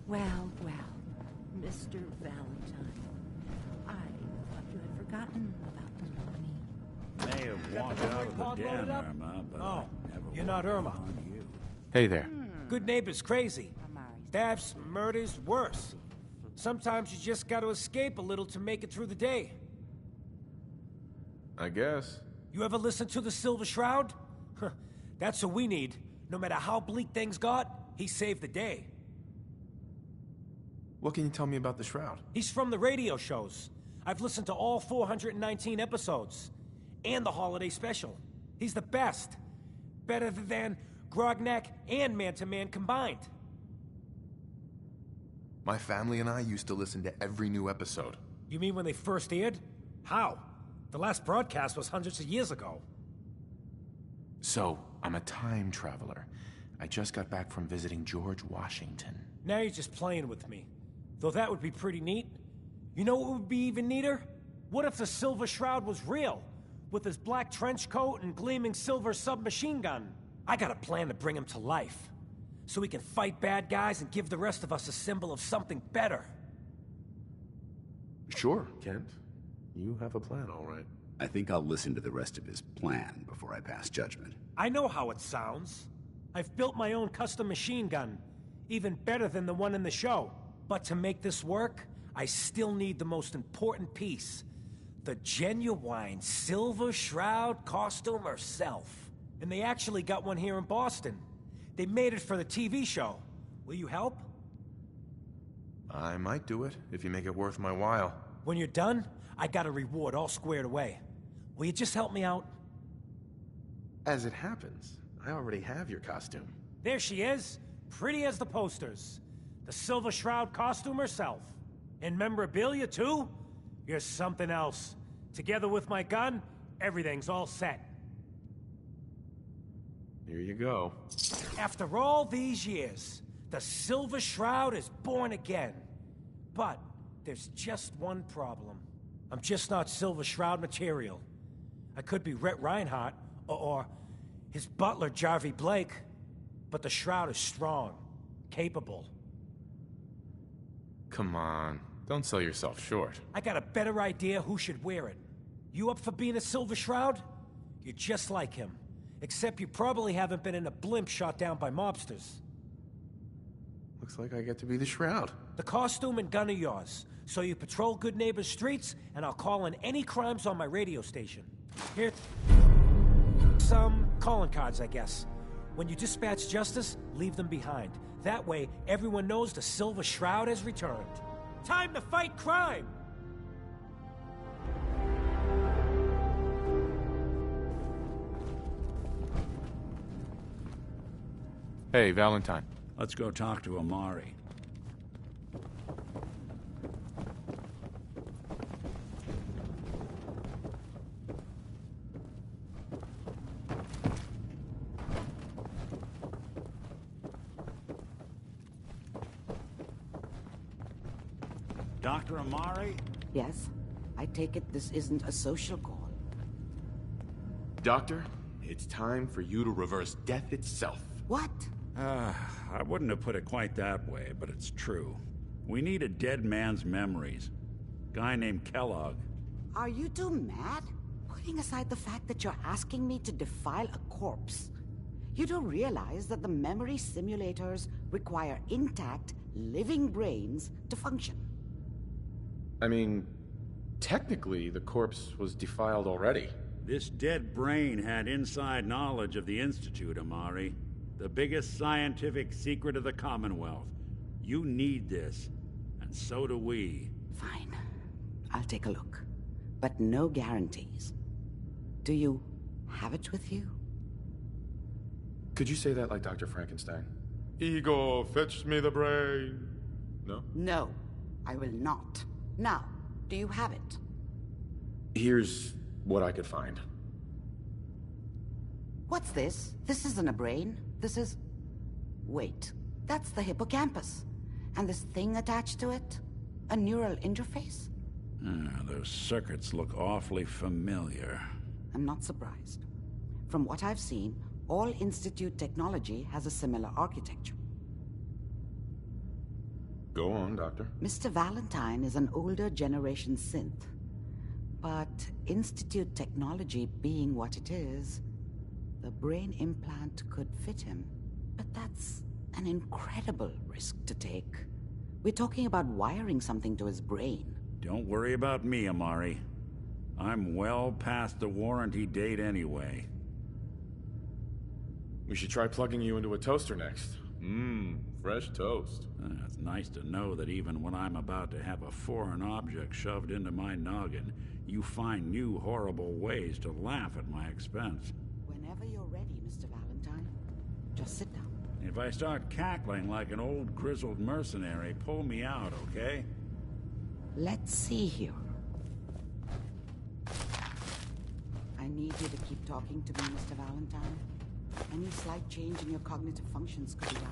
Well, Mr. Valentine, I thought you had forgotten about the money. May have walked out of the den, Irma, but I never you're not Irma. on you. Hey there. Good neighbor's crazy. Thefts, murders, worse. Sometimes you just gotta escape a little to make it through the day. I guess. You ever listen to the Silver Shroud? That's what we need. No matter how bleak things got, he saved the day. What can you tell me about the Shroud? He's from the radio shows. I've listened to all 419 episodes. And the holiday special. He's the best. Better than Grognak and Man to Man combined. My family and I used to listen to every new episode. You mean when they first aired? How? The last broadcast was hundreds of years ago. So, I'm a time traveler. I just got back from visiting George Washington. Now you're just playing with me. Though that would be pretty neat. You know what would be even neater? What if the Silver Shroud was real? With his black trench coat and gleaming silver submachine gun. I got a plan to bring him to life. So we can fight bad guys and give the rest of us a symbol of something better. Sure, Kent. You have a plan, all right. I think I'll listen to the rest of his plan before I pass judgment. I know how it sounds. I've built my own custom machine gun. Even better than the one in the show. But to make this work, I still need the most important piece. The genuine Silver Shroud costume herself. And they actually got one here in Boston. They made it for the TV show. Will you help? I might do it, if you make it worth my while. When you're done, I got a reward all squared away. Will you just help me out? As it happens, I already have your costume. There she is, pretty as the posters. The Silver Shroud costume herself. And memorabilia, too? You're something else. Together with my gun, everything's all set. Here you go. After all these years, the Silver Shroud is born again. But there's just one problem. I'm just not Silver Shroud material. I could be Rhett Reinhardt, or his butler, Jarvie Blake. But the Shroud is strong, capable. Come on, don't sell yourself short. I got a better idea who should wear it. You up for being a Silver Shroud? You're just like him. Except you probably haven't been in a blimp shot down by mobsters. Looks like I get to be the Shroud. The costume and gun are yours. So you patrol Good Neighbor's streets, and I'll call in any crimes on my radio station. Here, some calling cards, I guess. When you dispatch justice, leave them behind. That way, everyone knows the Silver Shroud has returned. Time to fight crime! Hey, Valentine. Let's go talk to Amari. Dr. Amari? Yes? I take it this isn't a social call. Doctor, it's time for you to reverse death itself. What? I wouldn't have put it quite that way, but it's true. We need a dead man's memories. Guy named Kellogg. Are you two mad? Putting aside the fact that you're asking me to defile a corpse, you do realize that the memory simulators require intact, living brains to function. I mean, technically, the corpse was defiled already. This dead brain had inside knowledge of the Institute, Amari. The biggest scientific secret of the Commonwealth. You need this, and so do we. Fine. I'll take a look. But no guarantees. Do you have it with you? Could you say that like Dr. Frankenstein? Ego, fetch me the brain. No? No, I will not. Now, do you have it? Here's what I could find. What's this? This isn't a brain. This is... Wait, that's the hippocampus. And this thing attached to it? A neural interface? Those circuits look awfully familiar. I'm not surprised. From what I've seen, all Institute technology has a similar architecture. Go on, Doctor. Mr. Valentine is an older generation synth. But Institute technology being what it is, the brain implant could fit him. But that's an incredible risk to take. We're talking about wiring something to his brain. Don't worry about me, Amari. I'm well past the warranty date anyway. We should try plugging you into a toaster next. Fresh toast. It's nice to know that even when I'm about to have a foreign object shoved into my noggin, you find new horrible ways to laugh at my expense. Whenever you're ready, Mr. Valentine, just sit down. If I start cackling like an old grizzled mercenary, pull me out, okay? Let's see here. I need you to keep talking to me, Mr. Valentine. Any slight change in your cognitive functions could be dire.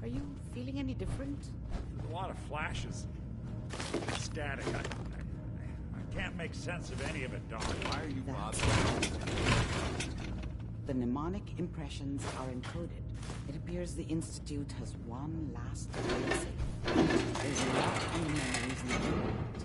Are you feeling any different? There's a lot of flashes. Static. I can't make sense of any of it, Doc. Why are you bothering? The mnemonic impressions are encoded. It appears the Institute has one last fail-safe. There's a lot on the memories in the implant.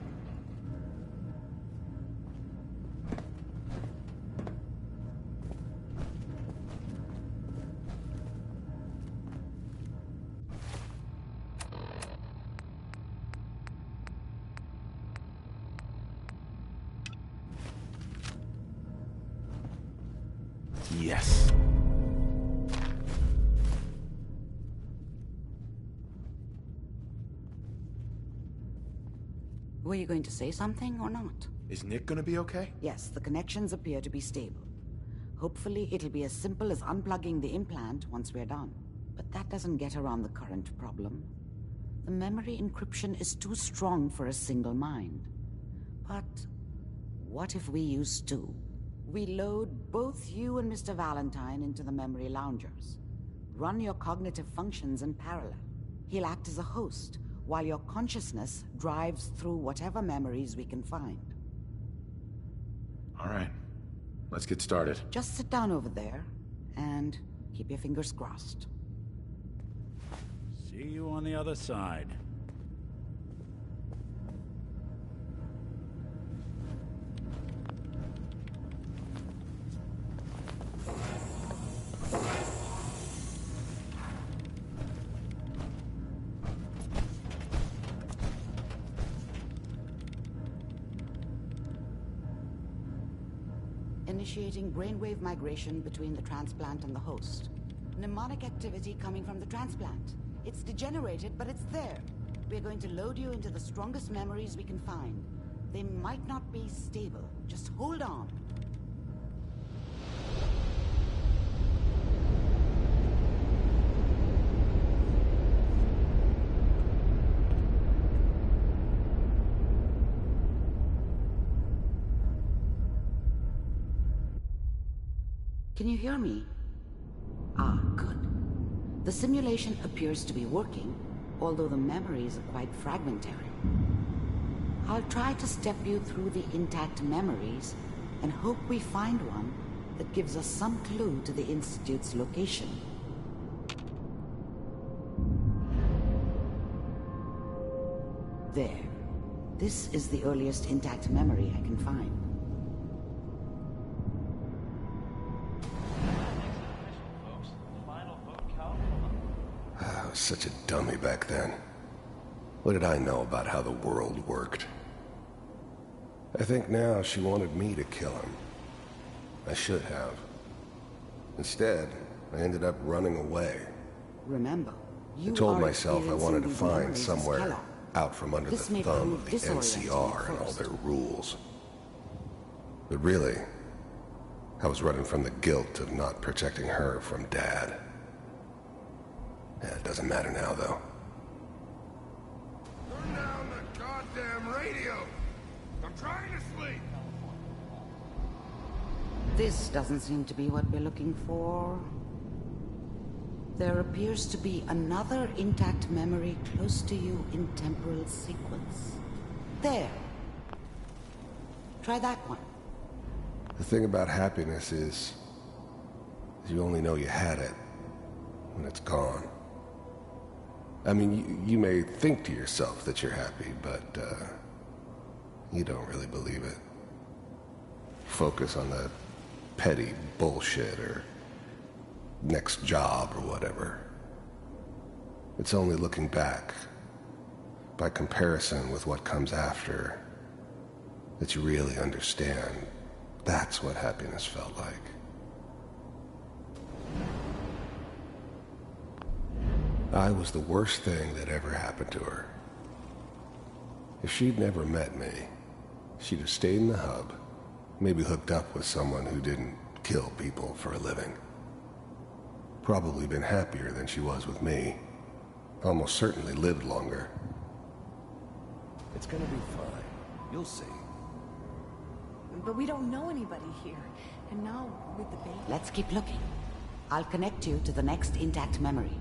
Yes. Were you going to say something or not? Is Nick gonna be okay? Yes, the connections appear to be stable. Hopefully it'll be as simple as unplugging the implant once we're done. But that doesn't get around the current problem. The memory encryption is too strong for a single mind. But what if we use two? We load both you and Mr. Valentine into the memory loungers. Run your cognitive functions in parallel. He'll act as a host, while your consciousness drives through whatever memories we can find. All right. Let's get started. Just sit down over there, and keep your fingers crossed. See you on the other side. Initiating brainwave migration between the transplant and the host. Mnemonic activity coming from the transplant. It's degenerated, but it's there. We're going to load you into the strongest memories we can find. They might not be stable. Just hold on. Can you hear me? Ah, good. The simulation appears to be working, although the memories are quite fragmentary. I'll try to step you through the intact memories and hope we find one that gives us some clue to the Institute's location. There. This is the earliest intact memory I can find. I was such a dummy back then. What did I know about how the world worked? I think now she wanted me to kill him. I should have. Instead, I ended up running away. Remember, I told myself I wanted to find somewhere out from under the thumb of the NCR and all their rules. But really, I was running from the guilt of not protecting her from Dad. Yeah, it doesn't matter now, though. Turn down the goddamn radio! I'm trying to sleep! This doesn't seem to be what we're looking for. There appears to be another intact memory close to you in temporal sequence. There. Try that one. The thing about happiness is you only know you had it when it's gone. I mean, you may think to yourself that you're happy, but, you don't really believe it. Focus on that petty bullshit or next job or whatever. It's only looking back, by comparison with what comes after, that you really understand that's what happiness felt like. I was the worst thing that ever happened to her. If she'd never met me, she'd have stayed in the hub, maybe hooked up with someone who didn't kill people for a living. Probably been happier than she was with me. Almost certainly lived longer. It's gonna be fine. You'll see. But we don't know anybody here. And now, with the baby... Let's keep looking. I'll connect you to the next intact memory.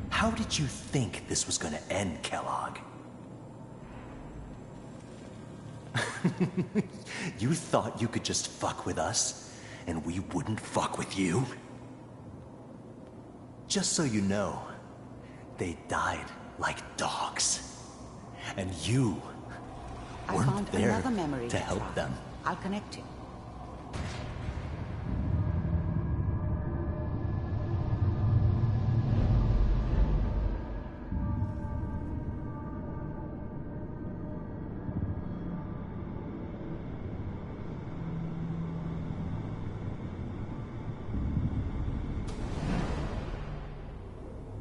How did you think this was gonna end, Kellogg? You thought you could just fuck with us, and we wouldn't fuck with you? Just so you know, they died like dogs. And you weren't there to help them. I'll connect you.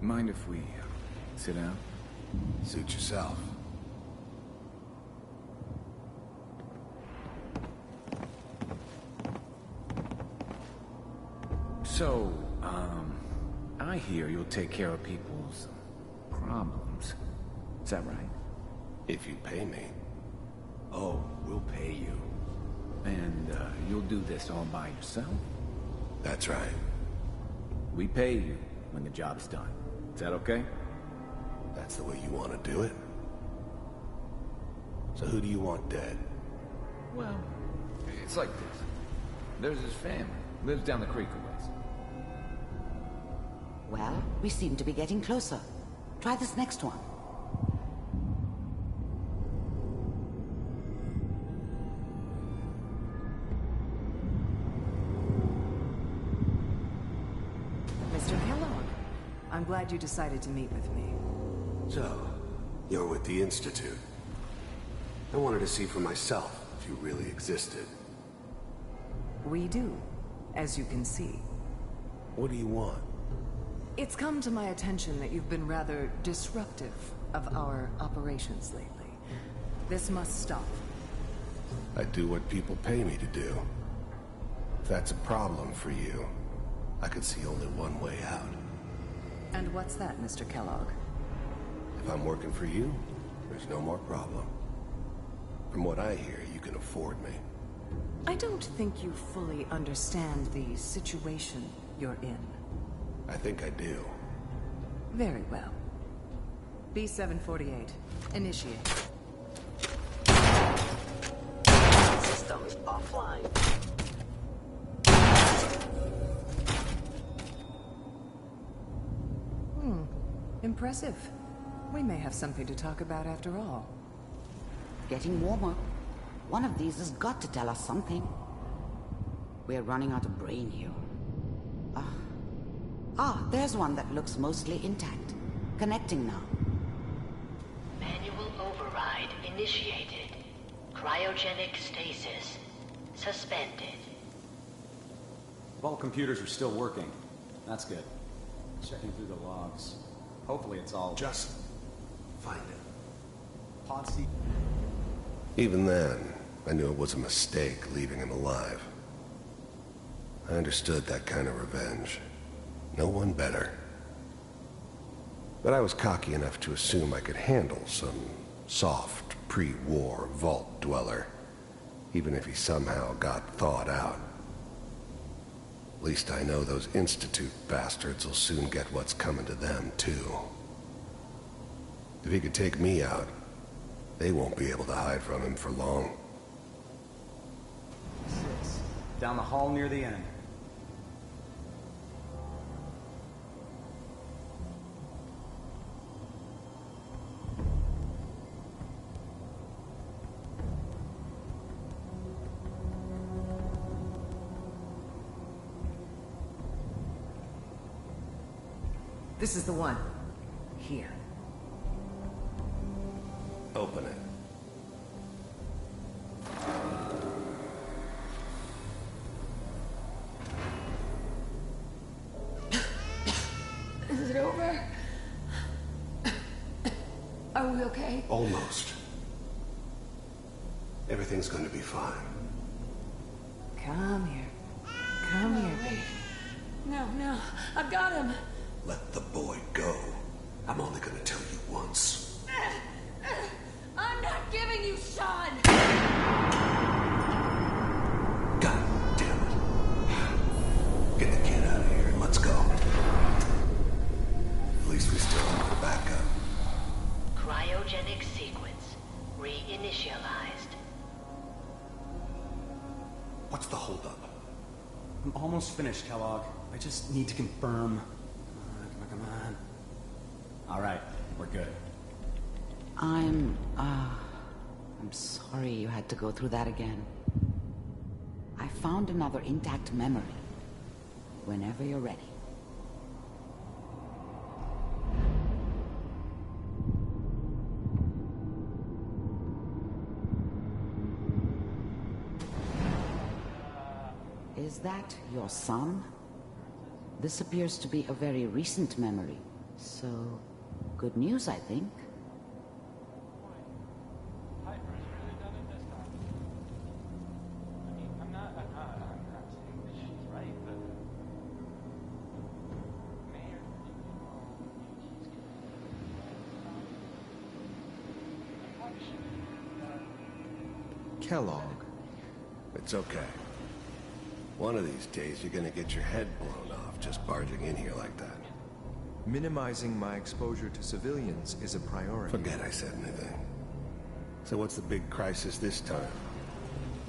Mind if we sit down? Suit yourself. So, I hear you'll take care of people's problems. Is that right? If you pay me. Oh, we'll pay you. And, you'll do this all by yourself? That's right. We pay you when the job's done. Is that okay? That's the way you want to do it? So who do you want dead? Well, it's like this. There's his family. Lives down the creek a ways. Well, we seem to be getting closer. Try this next one. Mr. Kellogg, I'm glad you decided to meet with me. So, you're with the Institute. I wanted to see for myself if you really existed. We do, as you can see. What do you want? It's come to my attention that you've been rather disruptive of our operations lately. This must stop. I do what people pay me to do. If that's a problem for you, I could see only one way out. And what's that, Mr. Kellogg? If I'm working for you, there's no more problem. From what I hear, you can afford me. I don't think you fully understand the situation you're in. I think I do. Very well. B-748, initiate. Systems offline. Impressive. We may have something to talk about after all. Getting warmer. One of these has got to tell us something. We're running out of brain here. There's one that looks mostly intact. Connecting now. Manual override initiated. Cryogenic stasis suspended. All computers are still working. That's good. Checking through the logs. Hopefully it's all... Just find it. Podsy. Even then, I knew it was a mistake leaving him alive. I understood that kind of revenge. No one better. But I was cocky enough to assume I could handle some soft, pre-war vault dweller, even if he somehow got thawed out. At least I know those Institute bastards will soon get what's coming to them, too. If he could take me out, they won't be able to hide from him for long. Down the hall near the end. This is the one. Here. Open it. Is it over? Are we okay? Almost. Everything's going to be fine. Come here. Come here, baby. No, I've got him. Let the boy go. I'm only going to tell you once. I'm not giving you Sean! God damn it. Get the kid out of here and let's go. At least we still have a backup. Cryogenic sequence reinitialized. What's the holdup? I'm almost finished, Kellogg. I just need to confirm. Come on. All right, we're good. I'm sorry you had to go through that again. I found another intact memory. Whenever you're ready. Is that your son? This appears to be a very recent memory. So, good news, I think. Kellogg. It's okay. One of these days you're gonna get your head blown off just barging in here like that. Minimizing my exposure to civilians is a priority. Forget I said anything. So what's the big crisis this time?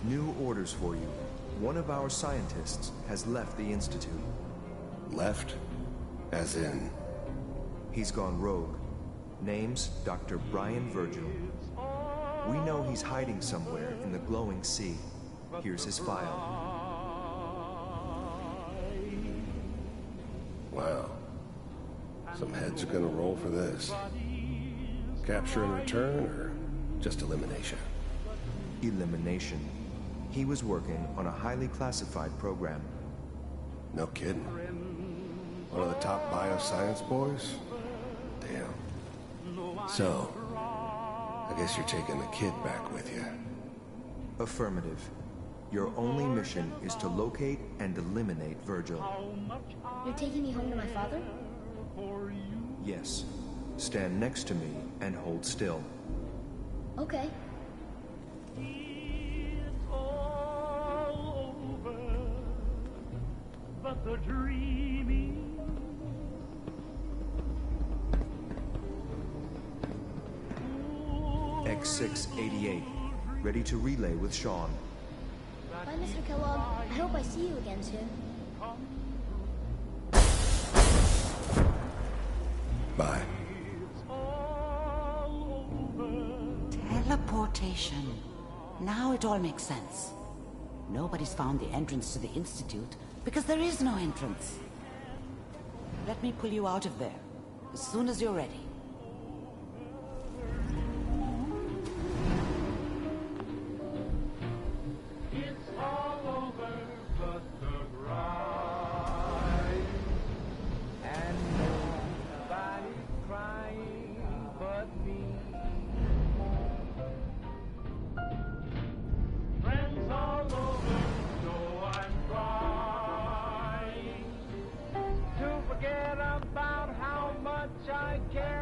New orders for you. One of our scientists has left the Institute. Left? As in? He's gone rogue. Name's Dr. Brian Virgil. We know he's hiding somewhere in the glowing sea. Here's his file. Wow. Some heads are gonna roll for this. Capture and return, or just elimination? Elimination. He was working on a highly classified program. No kidding. One of the top bioscience boys? Damn. So, I guess you're taking the kid back with you. Affirmative. Your only mission is to locate and eliminate Virgil. You're taking me home to my father? Yes. Stand next to me and hold still. Okay. But the dreaming X688, ready to relay with Sean. Bye, Mr. Kellogg. I hope I see you again soon. Bye. Teleportation. Now it all makes sense. Nobody's found the entrance to the Institute because there is no entrance. Let me pull you out of there as soon as you're ready. it's all over but the grind. And nobody crying but me. Friends all over, so I'm trying to forget about how much I care.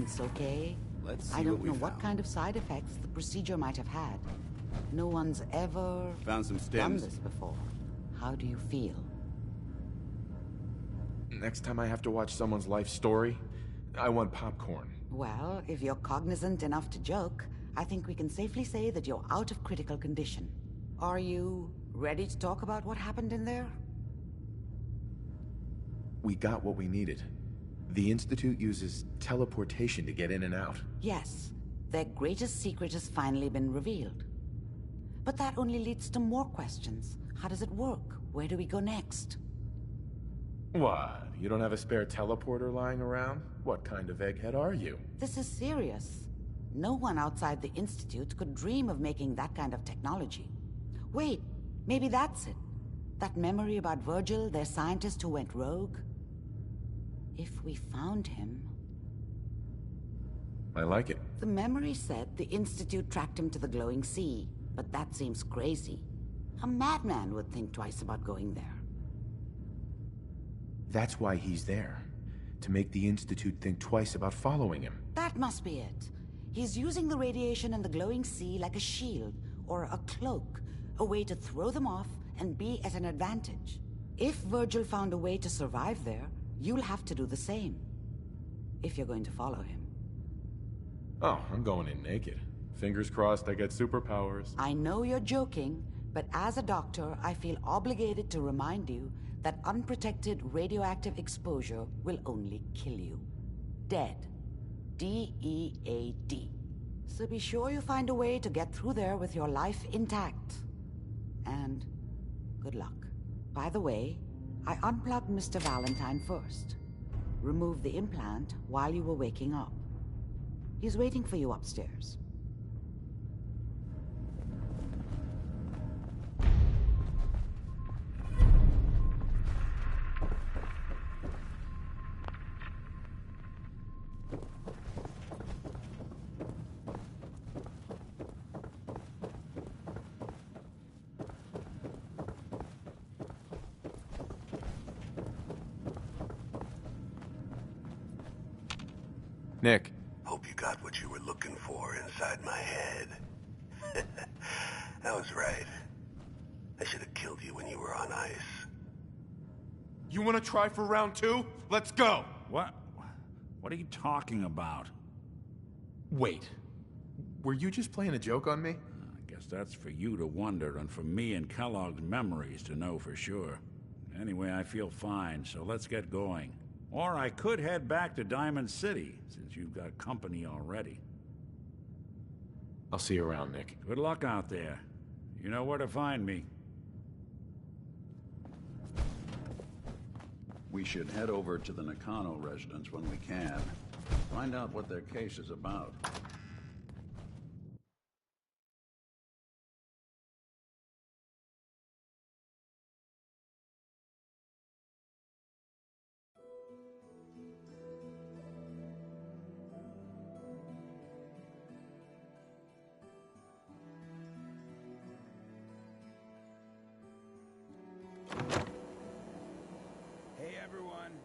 Patience, okay? Let's see I don't what we know what found. kind of side effects the procedure might have had. No one's ever Found some done stems. this before. How do you feel? Next time I have to watch someone's life story, I want popcorn. Well, if you're cognizant enough to joke, I think we can safely say that you're out of critical condition. Are you ready to talk about what happened in there? We got what we needed. The Institute uses teleportation to get in and out. Yes, their greatest secret has finally been revealed. But that only leads to more questions. How does it work? Where do we go next? What? You don't have a spare teleporter lying around? What kind of egghead are you? This is serious. No one outside the Institute could dream of making that kind of technology. Wait, maybe that's it. That memory about Virgil, their scientist who went rogue? If we found him... I like it. The memory said the Institute tracked him to the glowing sea, but that seems crazy. A madman would think twice about going there. That's why he's there. To make the Institute think twice about following him. That must be it. He's using the radiation in the glowing sea like a shield, or a cloak, a way to throw them off and be at an advantage. If Virgil found a way to survive there, you'll have to do the same. If you're going to follow him. Oh, I'm going in naked. Fingers crossed I get superpowers. I know you're joking, but as a doctor, I feel obligated to remind you that unprotected radioactive exposure will only kill you. Dead. D-E-A-D. So be sure you find a way to get through there with your life intact. And good luck. By the way, I unplugged Mr. Valentine first. Removed the implant while you were waking up. He's waiting for you upstairs. Nick. Hope you got what you were looking for inside my head. I was right. I should have killed you when you were on ice. You want to try for round 2? Let's go! What are you talking about? Wait. Were you just playing a joke on me? I guess that's for you to wonder and for me and Kellogg's memories to know for sure. Anyway, I feel fine, so let's get going. Or I could head back to Diamond City, since you've got company already. I'll see you around, Nick. Good luck out there. You know where to find me. We should head over to the Nakano residence when we can. Find out what their case is about.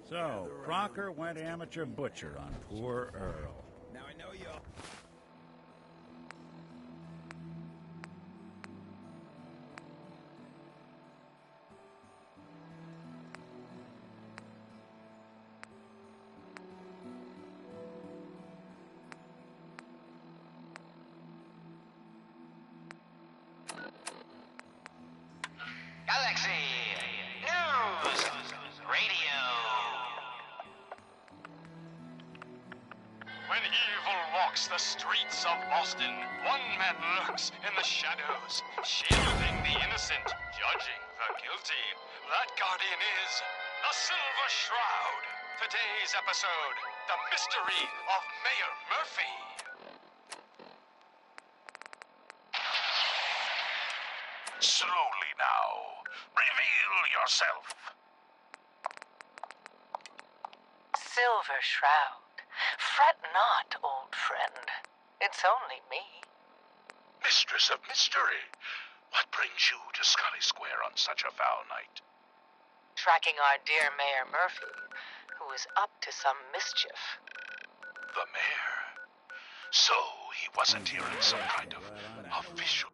So, Crocker went amateur butcher on poor Earl. Now I know you're... Galaxy News Radio. When evil walks the streets of Boston, one man lurks in the shadows, shielding the innocent, judging the guilty. That guardian is the Silver Shroud. Today's episode, The Mystery of Mayor Murphy. Slowly now. Reveal yourself. Silver Shroud. Fret not, old friend. It's only me. Mistress of Mystery. What brings you to Scully Square on such a foul night? Tracking our dear Mayor Murphy, who is up to some mischief. The mayor? So, he wasn't here in some kind of official...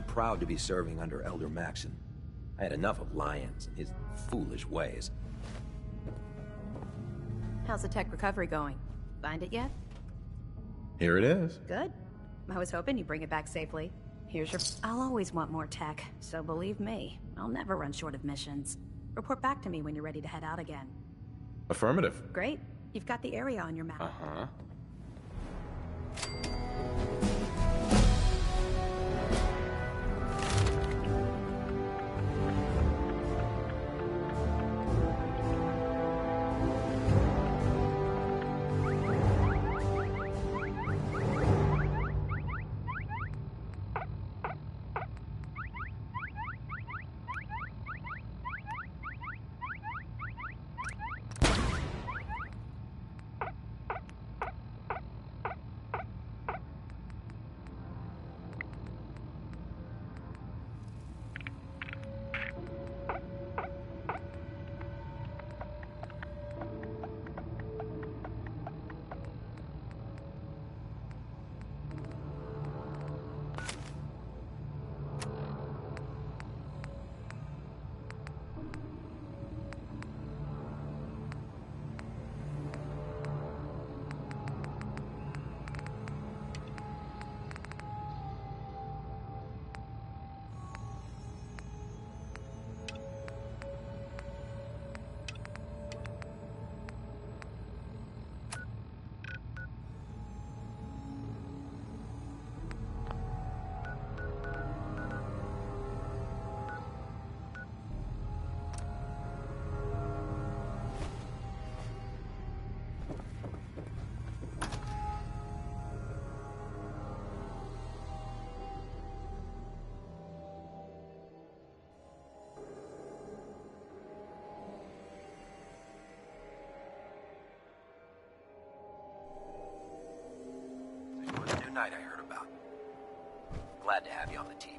Proud to be serving under Elder Maxson. I had enough of Lyons and his foolish ways. How's the tech recovery going? Find it yet? Here it is. Good. I was hoping you'd bring it back safely. Here's your... I'll always want more tech, so believe me, I'll never run short of missions. Report back to me when you're ready to head out again. Affirmative. Great. You've got the area on your map. Uh-huh. Night I heard about. Glad to have you on the team.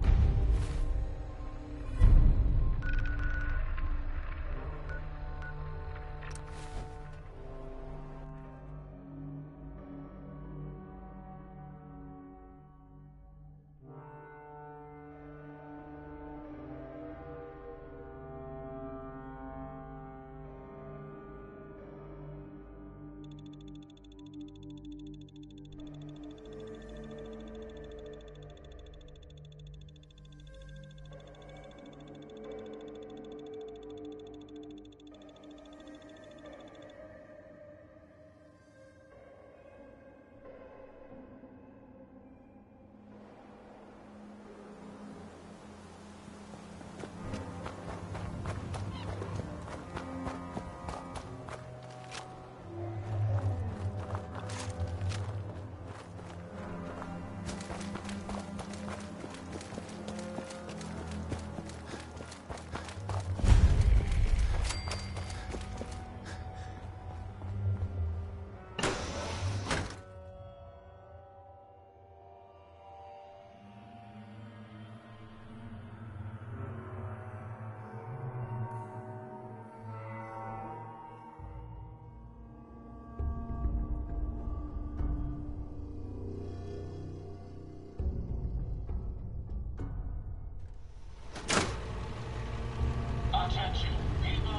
Attention, people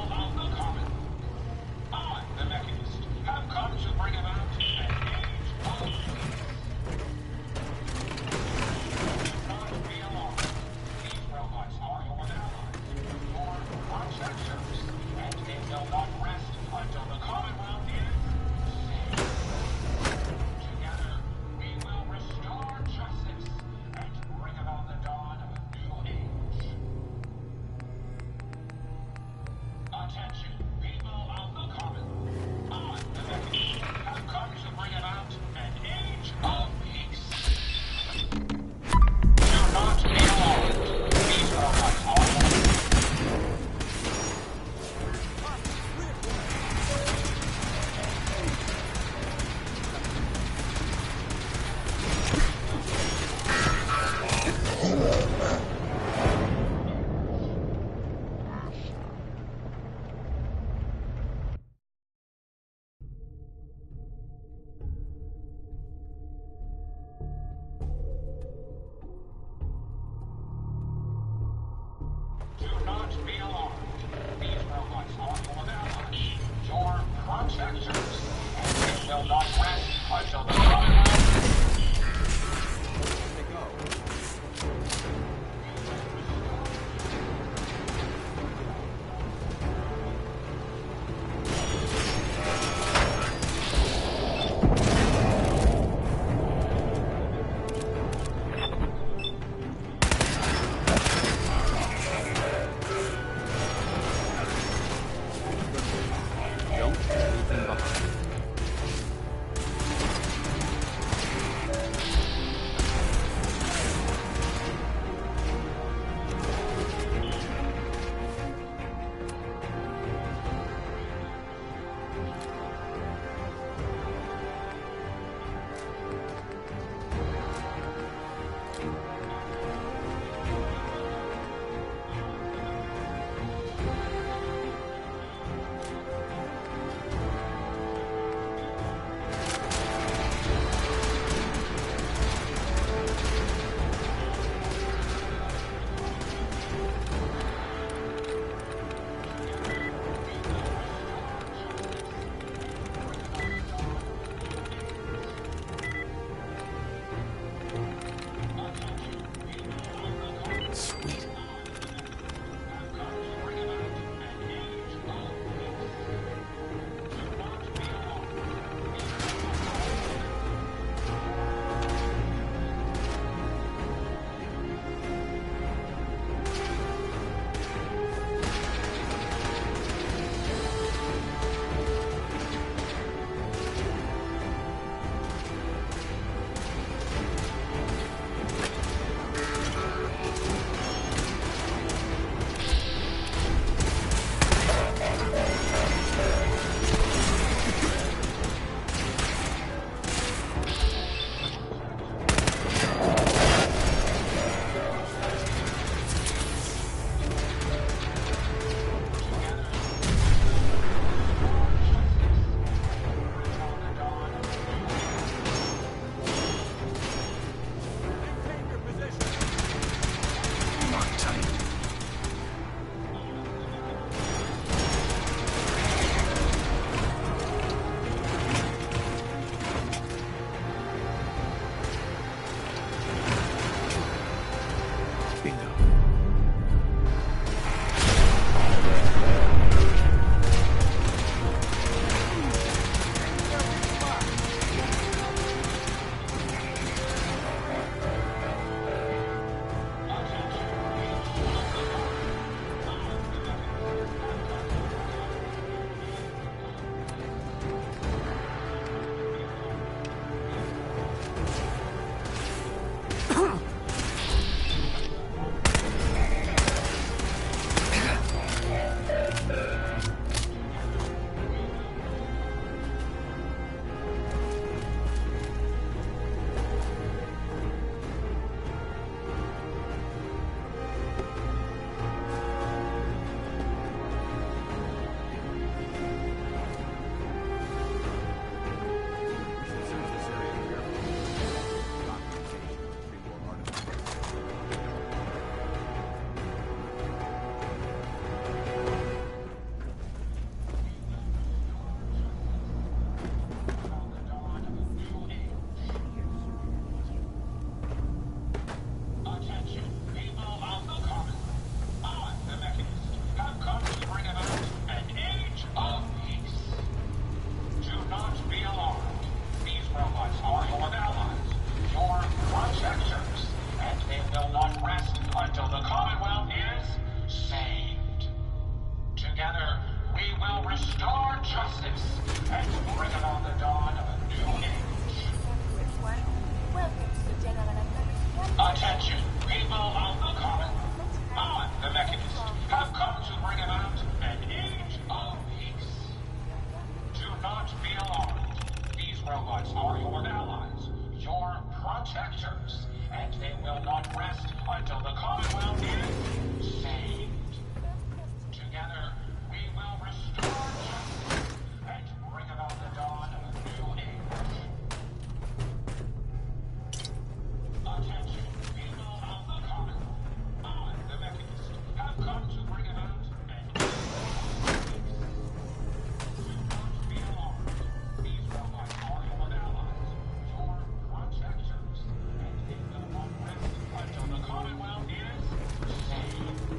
restore justice and bring about the dawn of a new age. Attention, people of the common. I, the Mechanist, have come to bring about an age of peace. Do not be alarmed. These robots are your allies, your protectors, and they will not rest until the Commonwealth is saved. Together, we will restore justice and bring about the dawn of a new age. Attention, people of the common. I, the Mechanist, have come to bring about an age of peace. Do not be alarmed. These robots are your allies, your protectors, and they will not rest until the Commonwealth is saved.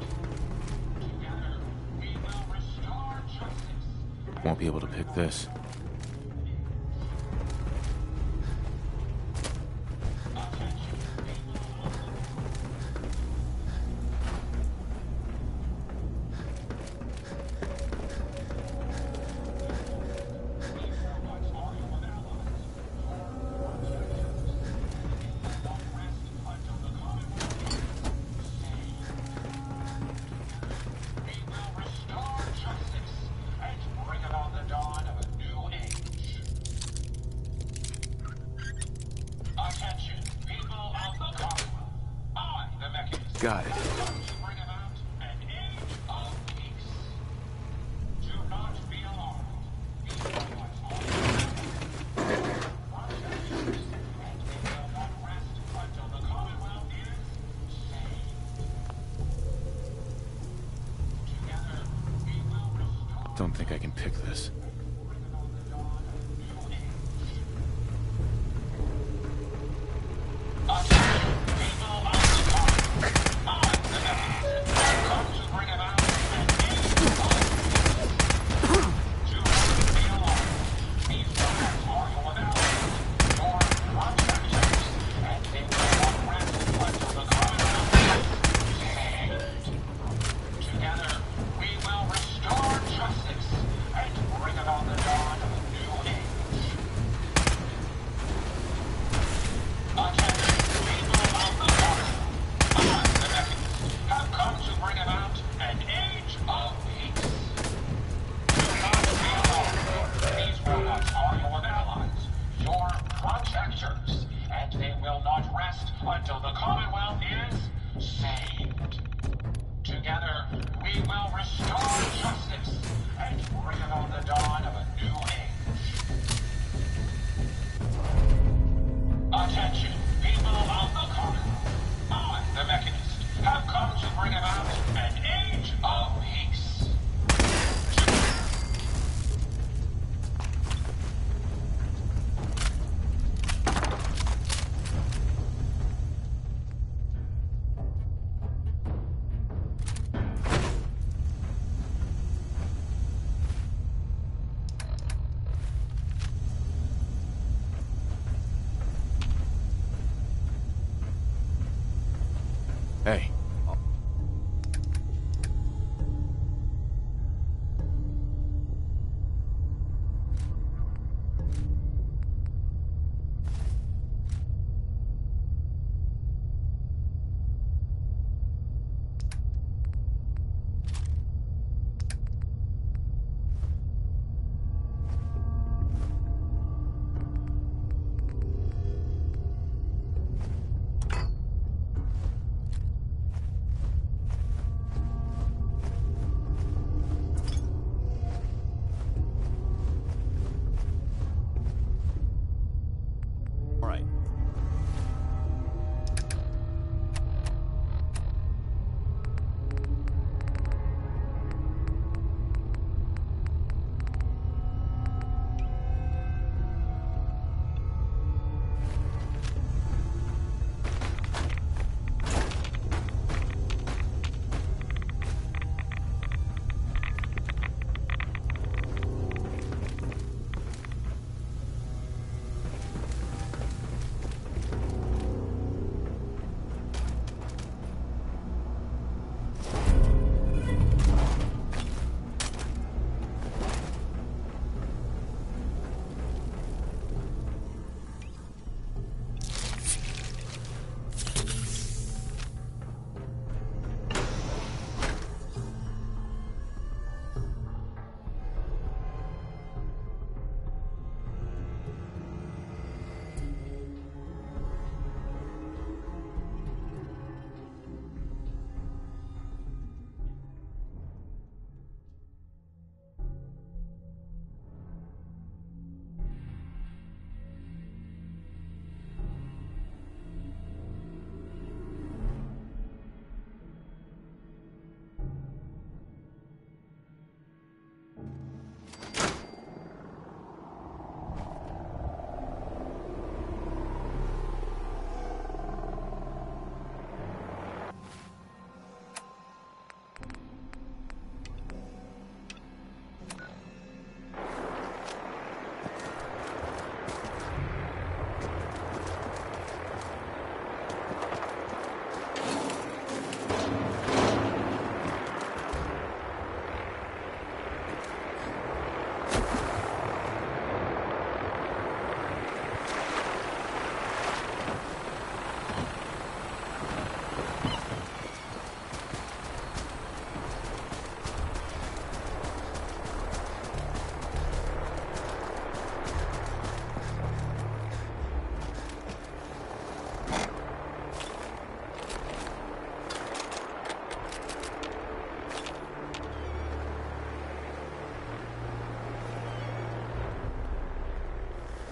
Together, we will restore justice. Won't be able to pick this. Got it. Don't think I can pick this. Hey.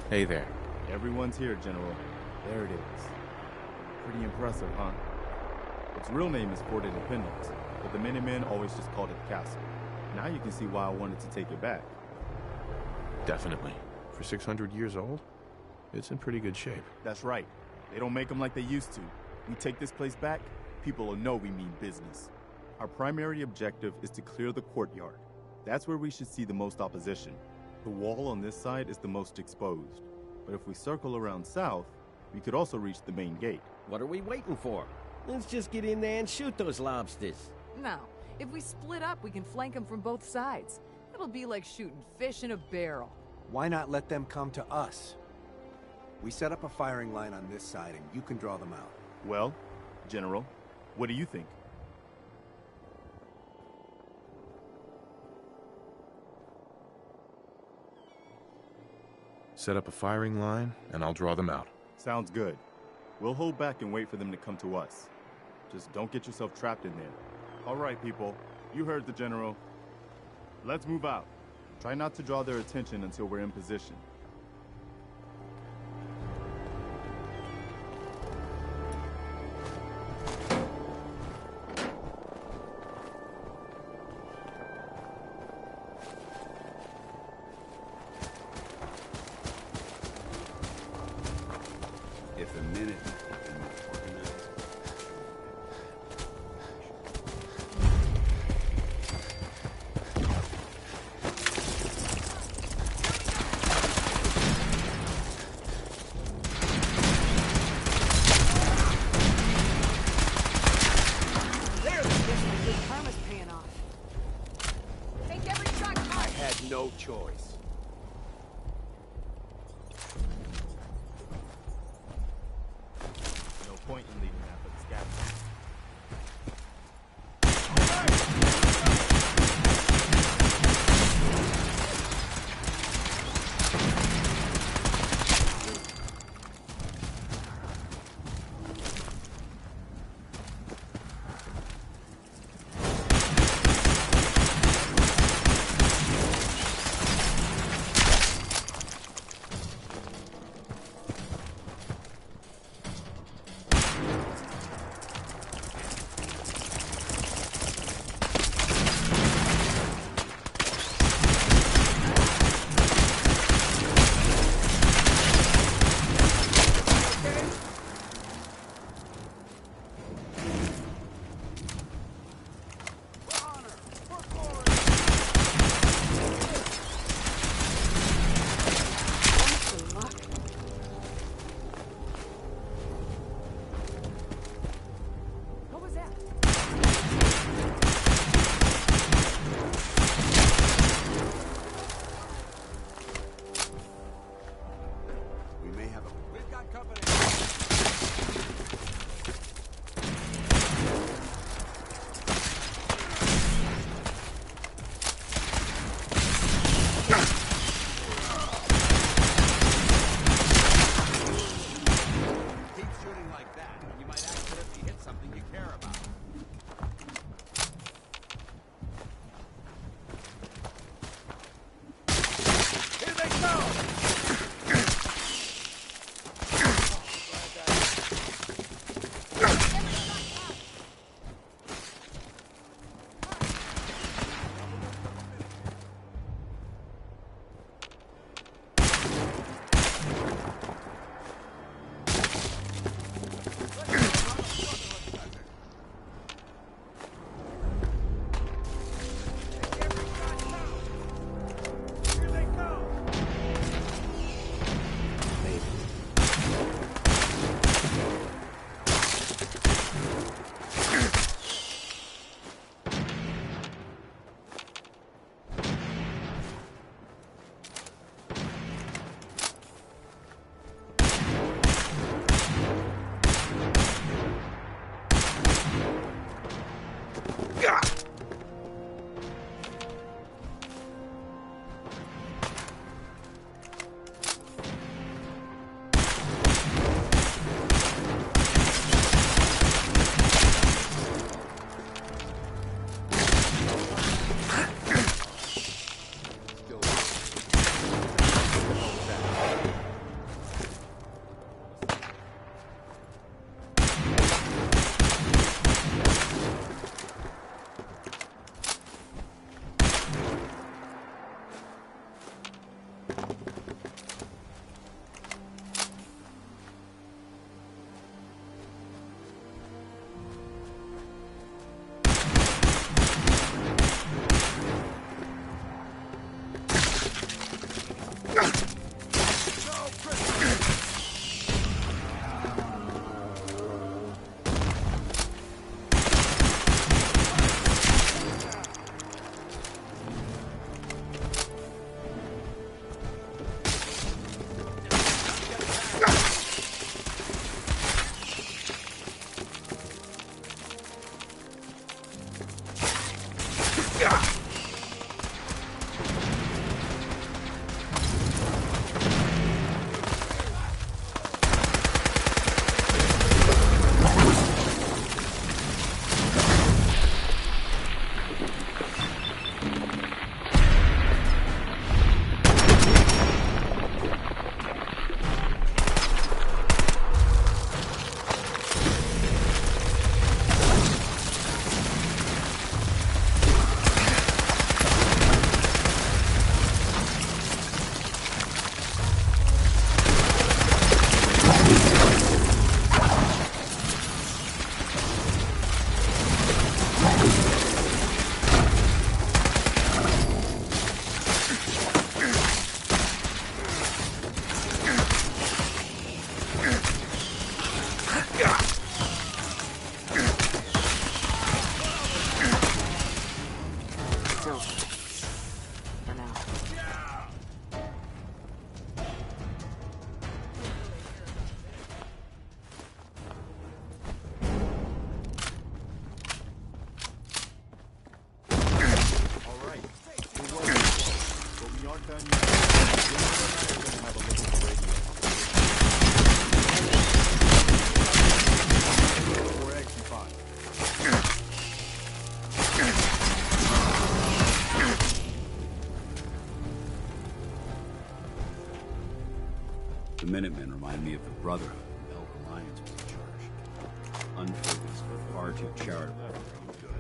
Hey there. Everyone's here, General. There it is. Pretty impressive, huh? Its real name is Fort Independence, but the Minutemen always just called it the castle. Now you can see why I wanted to take it back. Definitely. For 600 years old, it's in pretty good shape. That's right. They don't make them like they used to. We take this place back, people will know we mean business. Our primary objective is to clear the courtyard. That's where we should see the most opposition. The wall on this side is the most exposed. But if we circle around south, we could also reach the main gate. What are we waiting for? Let's just get in there and shoot those lobsters. No. If we split up, we can flank them from both sides. It'll be like shooting fish in a barrel. Why not let them come to us? We set up a firing line on this side and you can draw them out. Well, General, what do you think? Set up a firing line, and I'll draw them out. Sounds good. We'll hold back and wait for them to come to us. Just don't get yourself trapped in there. All right, people. You heard the General. Let's move out. Try not to draw their attention until we're in position. If a minute had been more organized. There, the karma's paying off. Take every shot. I had no choice. No point in leaving that for the scavengers. The Minutemen remind me of the Brotherhood when Elk Alliance was in charge. Unfocused, but far too charitable for their own good.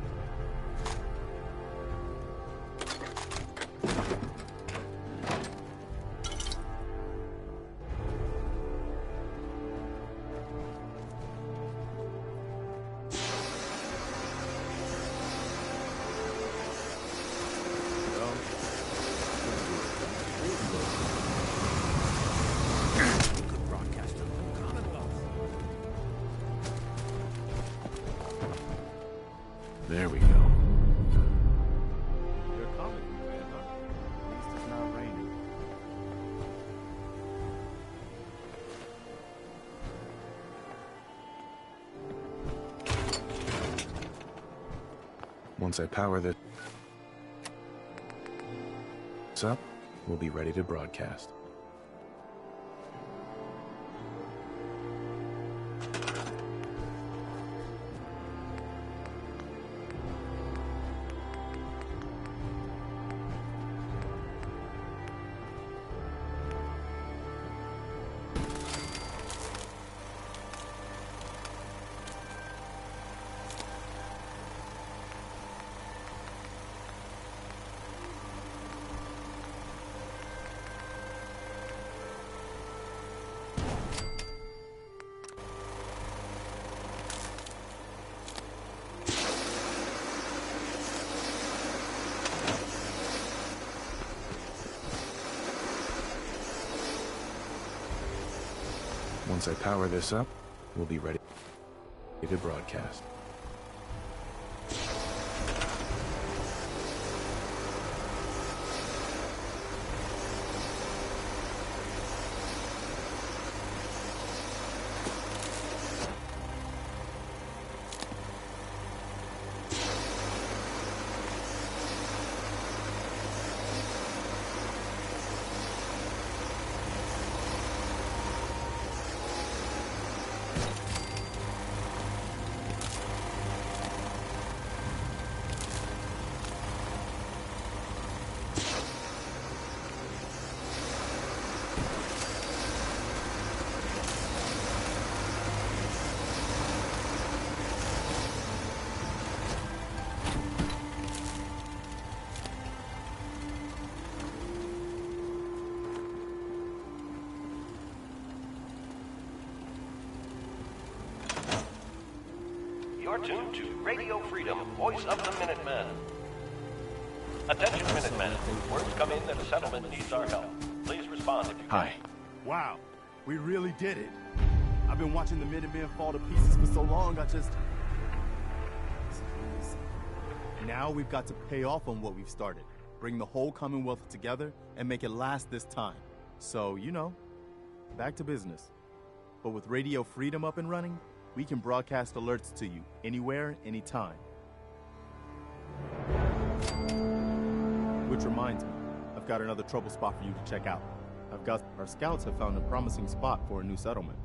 There we go. You're a comic book fan, huh? At least it's not raining. Once I power this up, we'll be ready to broadcast. Once I power this up, we'll be ready to broadcast. You're tuned to Radio Freedom, voice of the Minutemen. Attention, Minutemen. Words come in that a settlement needs our help. Please respond if you can. Hi. Wow, we really did it. I've been watching the Minutemen fall to pieces for so long, Now we've got to pay off on what we've started. Bring the whole Commonwealth together and make it last this time. So, you know, back to business. But with Radio Freedom up and running, we can broadcast alerts to you anywhere, anytime. Which reminds me, I've got another trouble spot for you to check out. Our scouts have found a promising spot for a new settlement.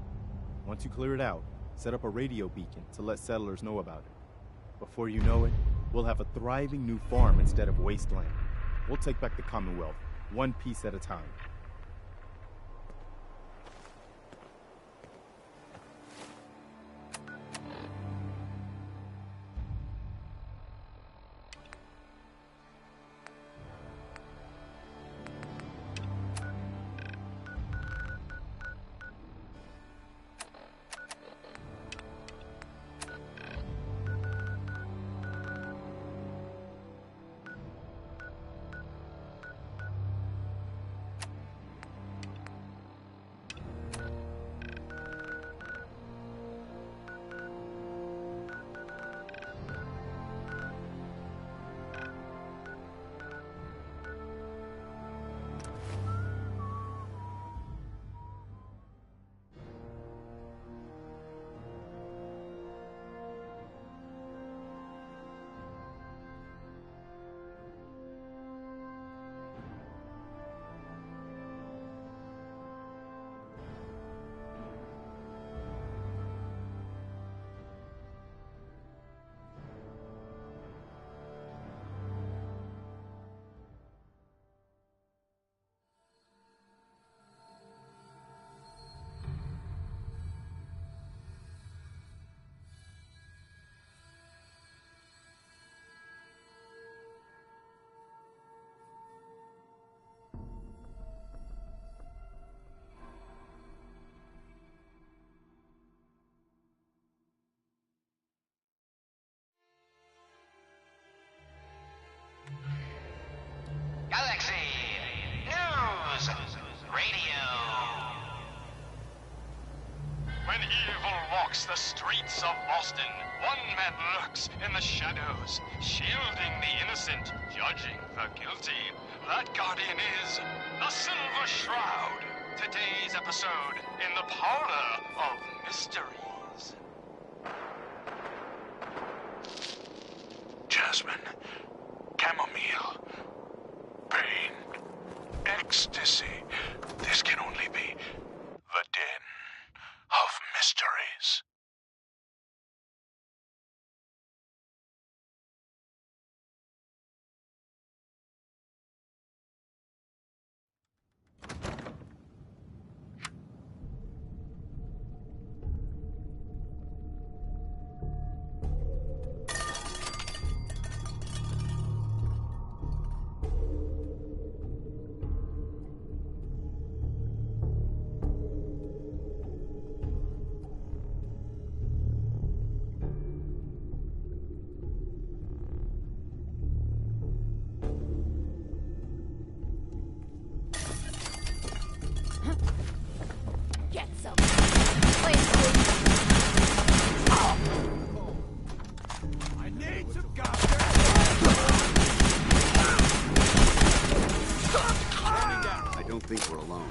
Once you clear it out, set up a radio beacon to let settlers know about it. Before you know it, we'll have a thriving new farm instead of wasteland. We'll take back the Commonwealth, one piece at a time. walks the streets of Boston. One man lurks in the shadows, shielding the innocent, judging the guilty. That guardian is the Silver Shroud. Today's episode in the Parlor of Mysteries. Jasmine, chamomile, pain, ecstasy. This can only be the Den of Mysteries. Get some. I need some I don't think we're alone.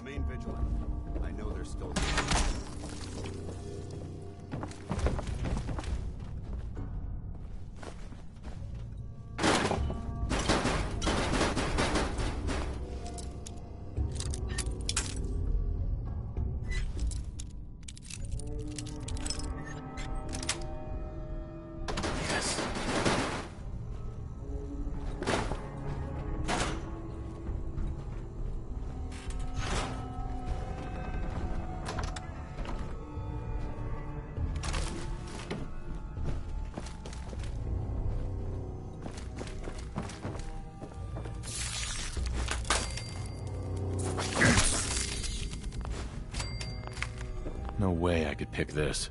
Remain vigilant. I know they're still there. No way I could pick this.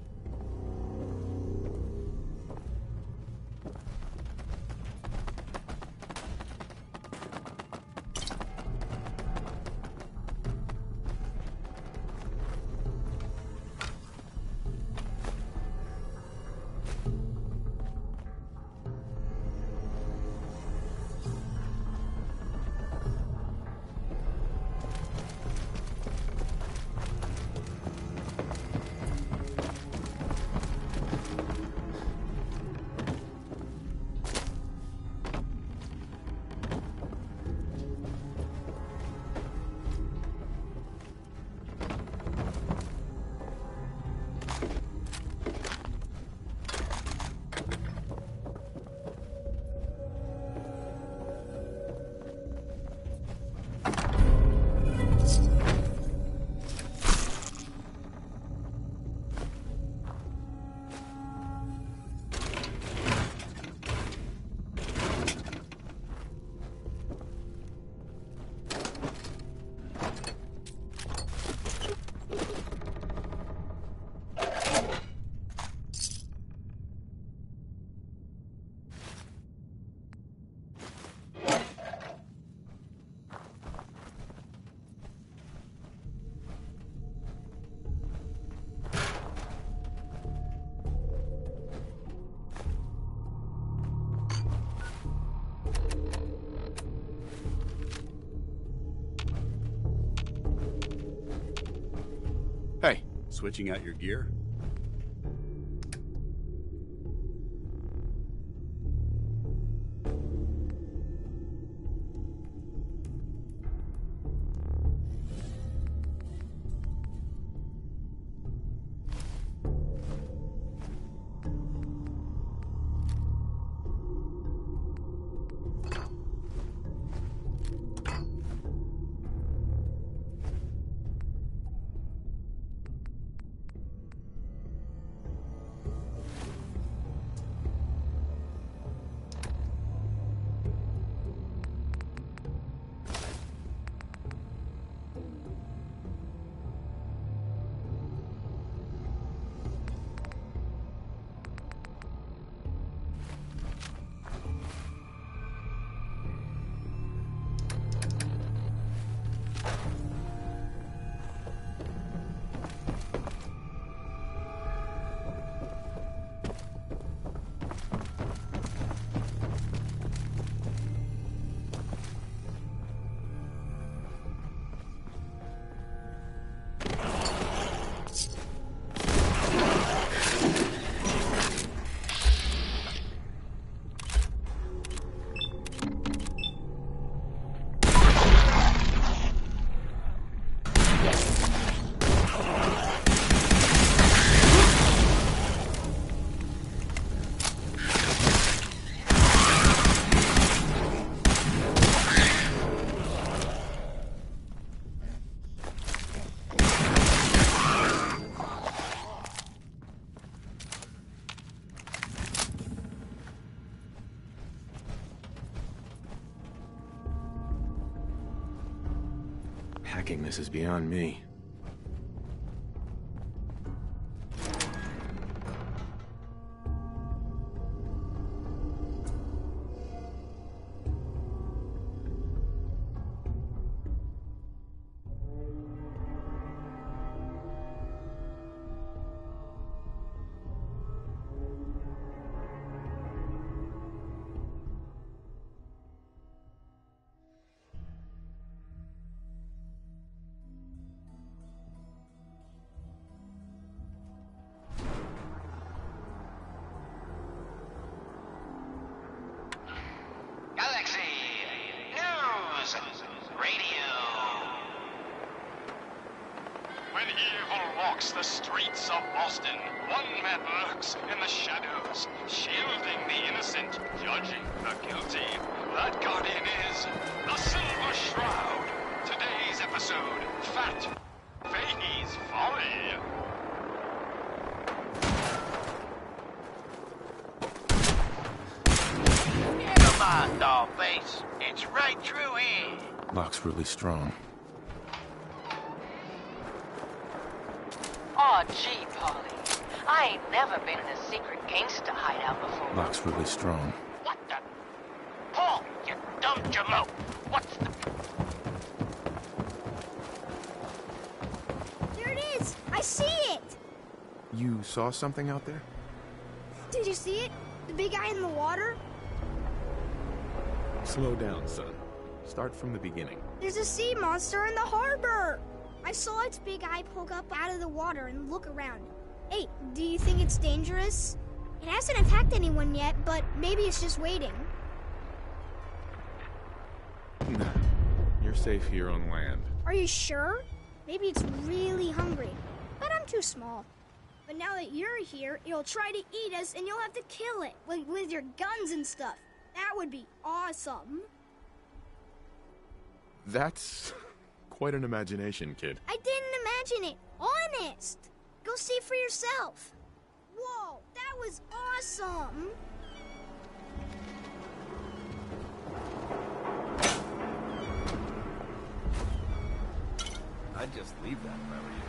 Switching out your gear? Hacking this is beyond me. When evil walks the streets of Boston, one man lurks in the shadows, shielding the innocent, judging the guilty. That guardian is the Silver Shroud. Today's episode, Fat Fahey's Folly. Come on, Dollface. It's right through here. Lock's really strong. Aw, gee, Polly. I ain't never been in a secret gangster hideout before. Lock's really strong. What the? Paul, you dumb jamoke. What's the... There it is! I see it! You saw something out there? Did you see it? The big guy in the water? Slow down, son. Start from the beginning. There's a sea monster in the harbor! I saw its big eye poke up out of the water and look around. Hey, do you think it's dangerous? It hasn't attacked anyone yet, but maybe it's just waiting. Nah, you're safe here on land. Are you sure? Maybe it's really hungry, but I'm too small. But now that you're here, it'll try to eat us and you'll have to kill it with your guns and stuff. That would be awesome. That's quite an imagination, kid. I didn't imagine it. Honest. Go see for yourself. Whoa, that was awesome. I'd just leave that if I were you.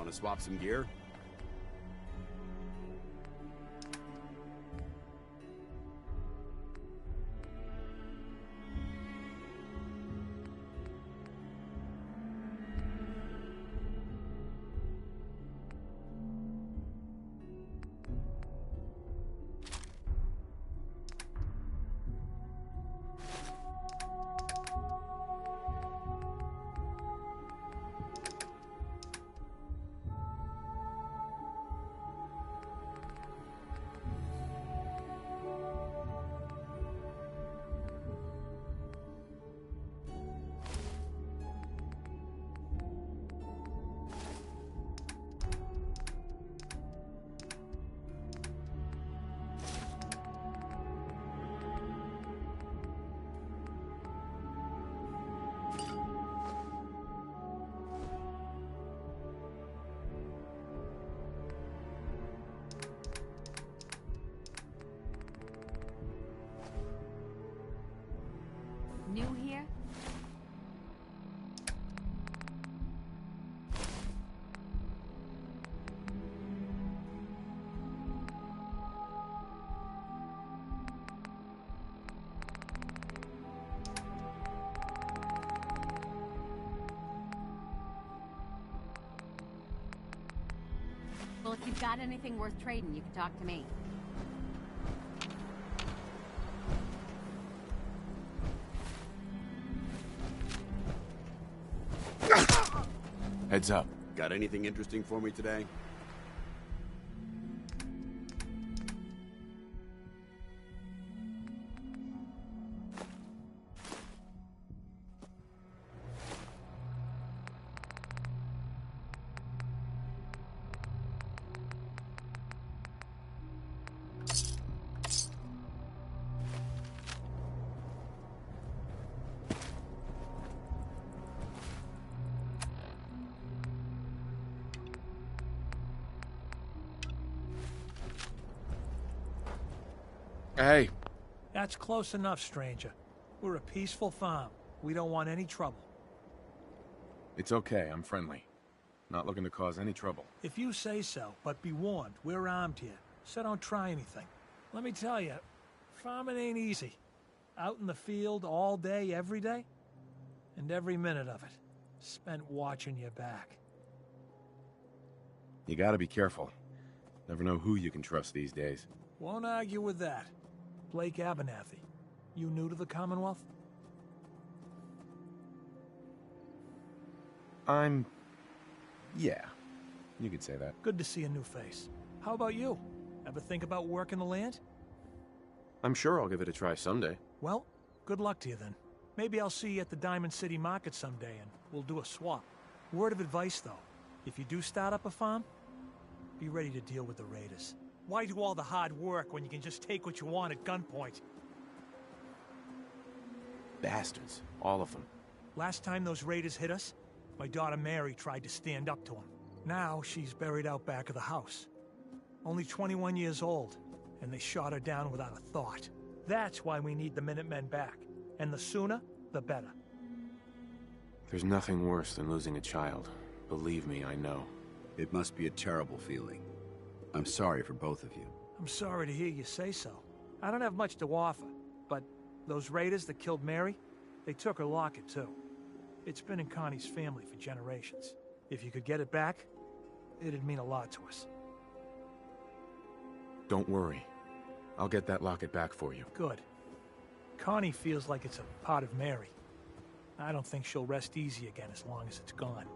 Want to swap some gear? New here? Well, if you've got anything worth trading, you can talk to me. Heads up. Got anything interesting for me today? Hey. That's close enough, stranger. We're a peaceful farm. We don't want any trouble. It's okay, I'm friendly. Not looking to cause any trouble. If you say so, but be warned, we're armed here, so don't try anything. Let me tell you, farming ain't easy. Out in the field all day, every day, and every minute of it spent watching your back. You gotta be careful. Never know who you can trust these days. Won't argue with that. Blake Abernathy, you new to the Commonwealth? Yeah, you could say that. Good to see a new face. How about you? Ever think about working the land? I'm sure I'll give it a try someday. Well, good luck to you then. Maybe I'll see you at the Diamond City Market someday and we'll do a swap. Word of advice though, if you do start up a farm, be ready to deal with the raiders. Why do all the hard work when you can just take what you want at gunpoint? Bastards. All of them. Last time those raiders hit us, my daughter Mary tried to stand up to them. Now she's buried out back of the house. Only 21 years old, and they shot her down without a thought. That's why we need the Minutemen back. And the sooner, the better. There's nothing worse than losing a child. Believe me, I know. It must be a terrible feeling. I'm sorry for both of you. I'm sorry to hear you say so. I don't have much to offer, but those raiders that killed Mary, they took her locket too. It's been in Connie's family for generations. If you could get it back, it'd mean a lot to us. Don't worry. I'll get that locket back for you. Good. Connie feels like it's a part of Mary. I don't think she'll rest easy again as long as it's gone.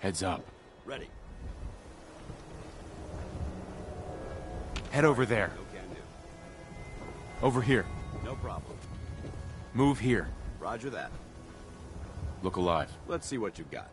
Heads up. Ready. Head over there. No can do. Over here. No problem. Move here. Roger that. Look alive. Let's see what you got.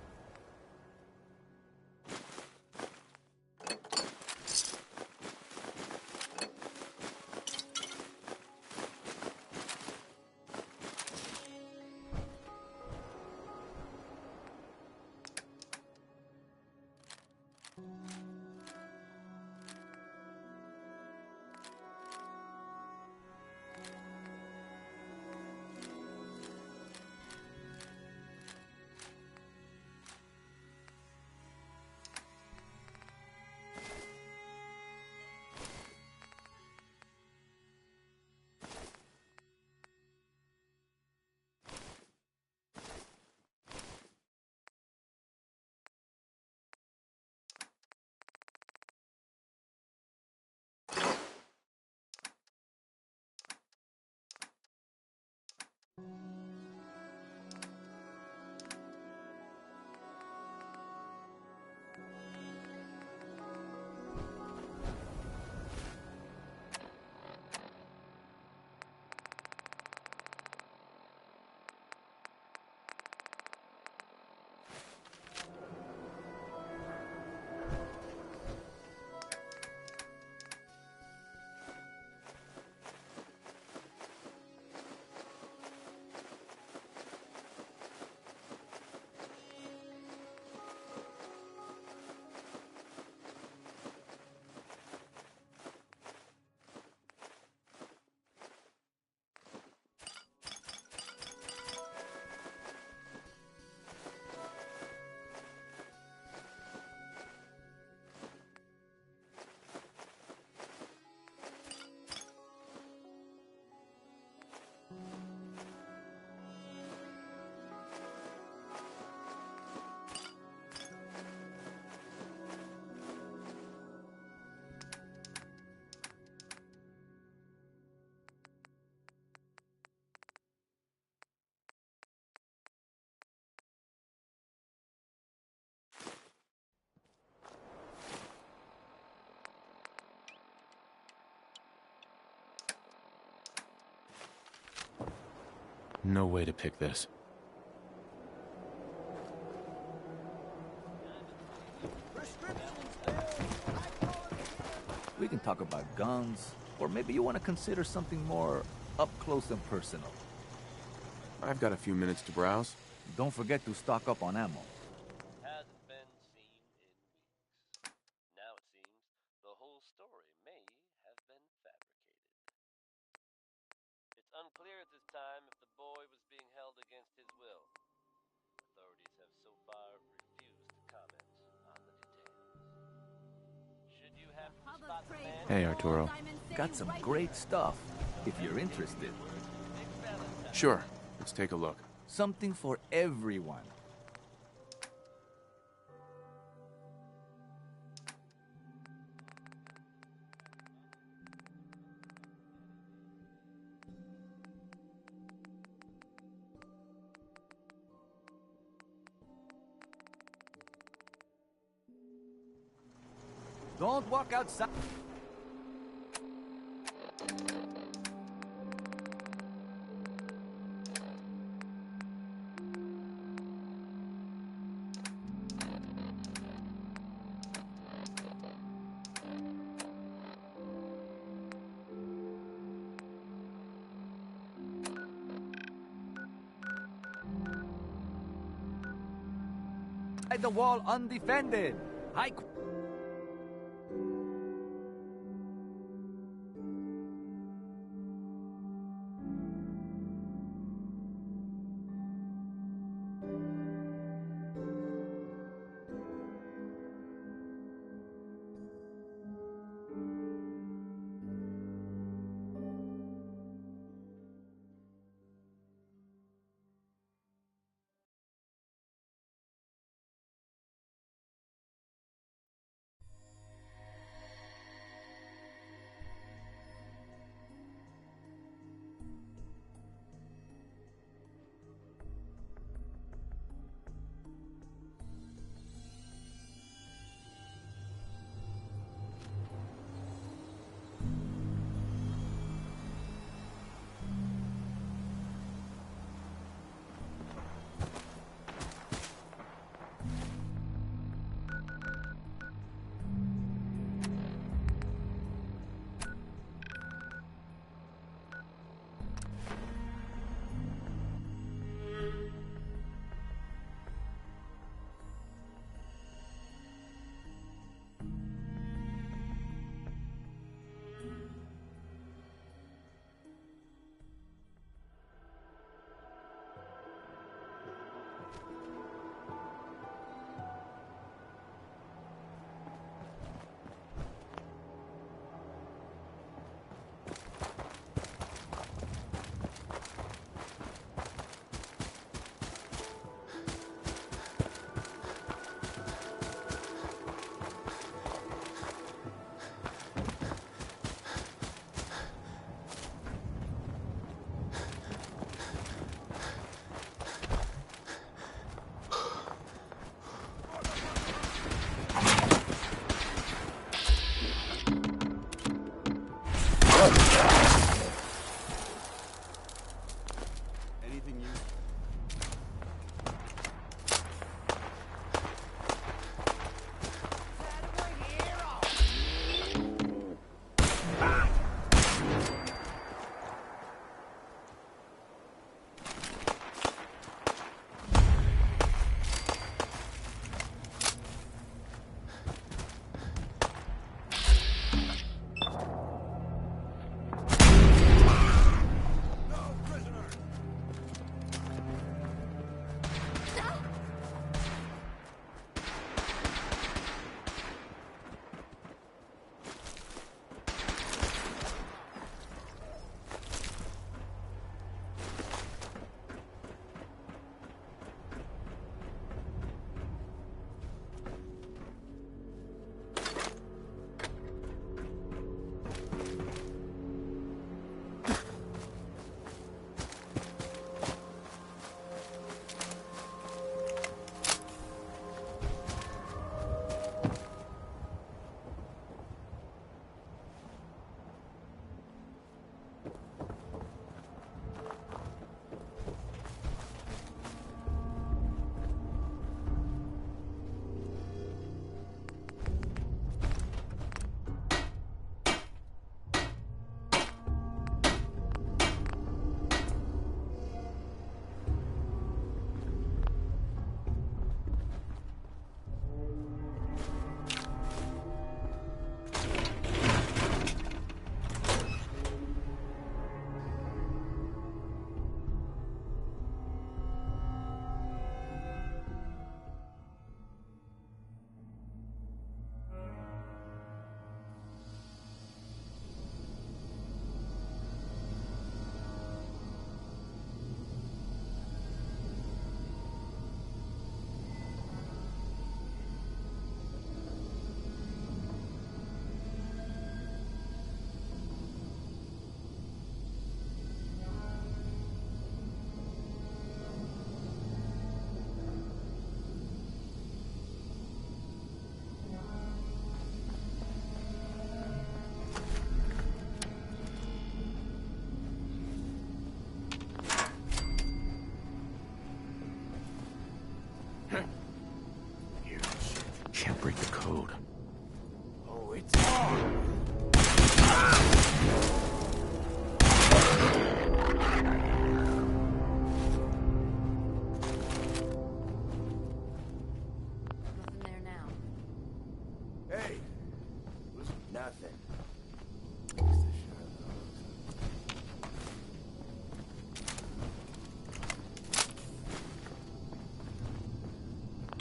No way to pick this. We can talk about guns, or maybe you want to consider something more up close and personal. I've got a few minutes to browse. Don't forget to stock up on ammo. Hasn't been seen in weeks. Now it seems the whole story may have been fabricated. It's unclear at this time if the boy was being held against his will. Authorities have so far refused to comment on the details. Should you happen to spot the man... Hey, Arturo. Got some great stuff, if you're interested. Sure. Let's take a look. Something for everyone. Don't walk outside. The wall undefended. High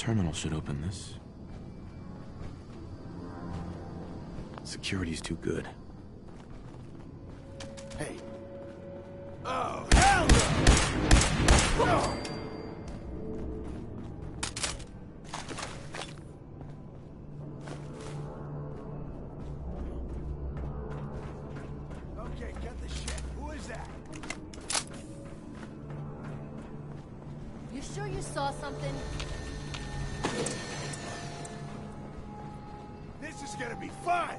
terminal should open this. Security's too good. Hey. Oh, hell no! Okay, get the shit. Who is that? You sure you saw something? This is gonna be fun!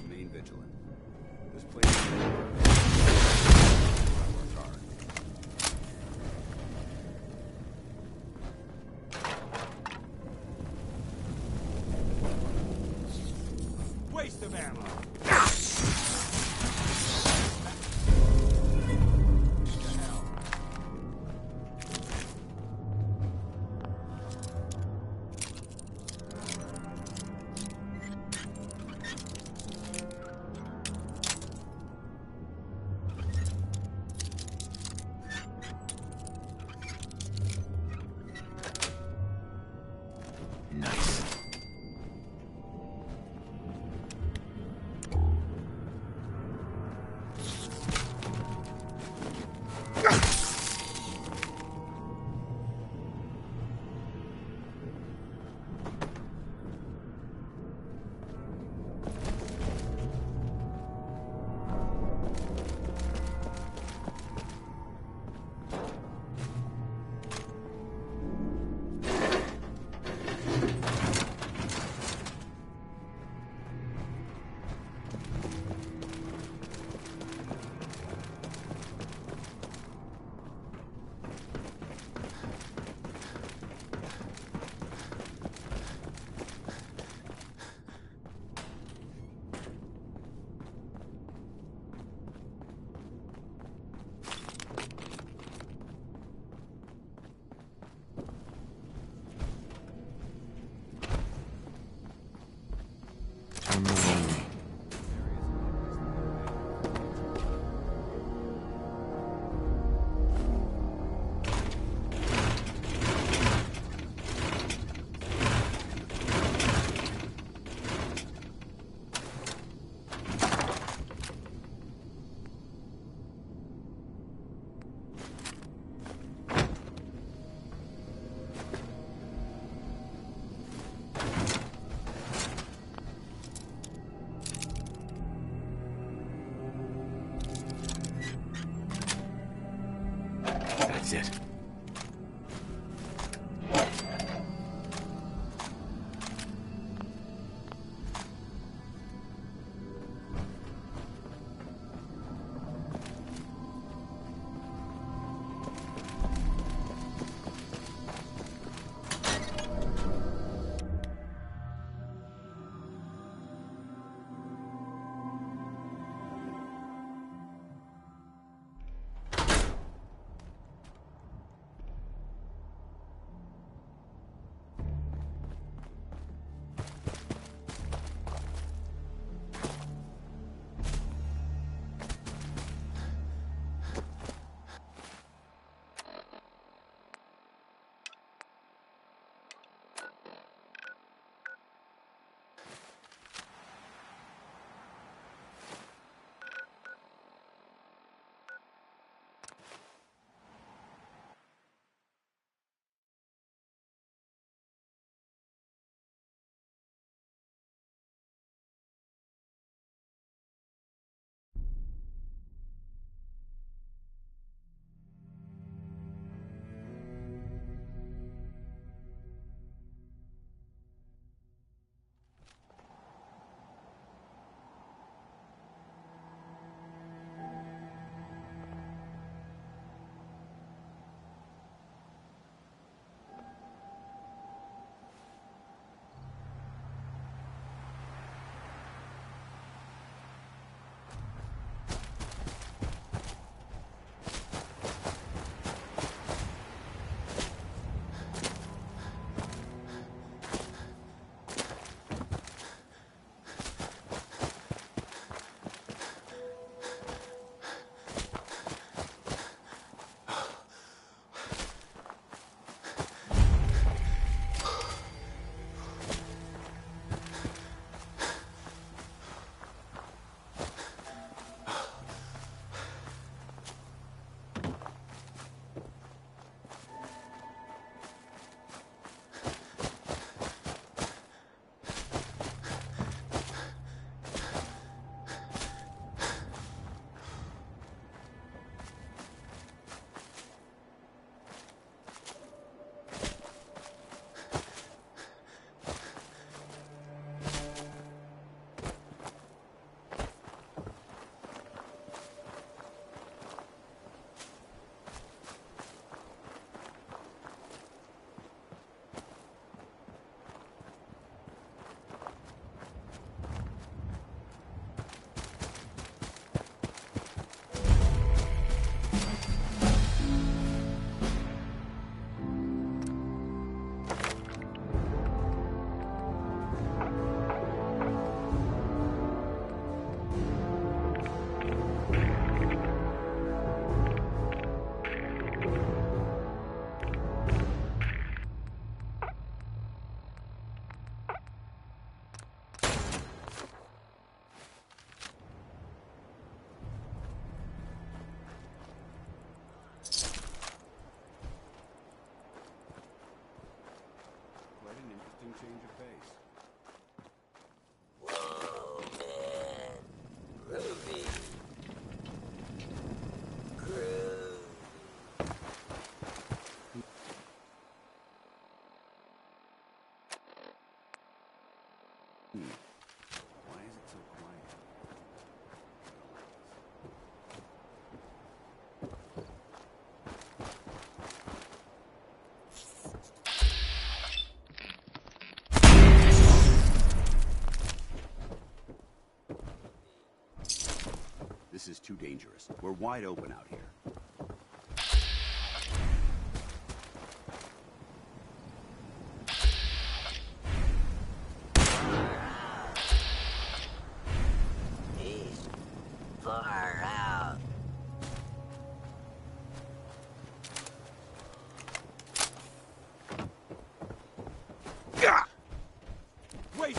Remain vigilant. This place is worked hard. Waste of ammo. Why is it so quiet? This is too dangerous. We're wide open out here. Far out. Wait!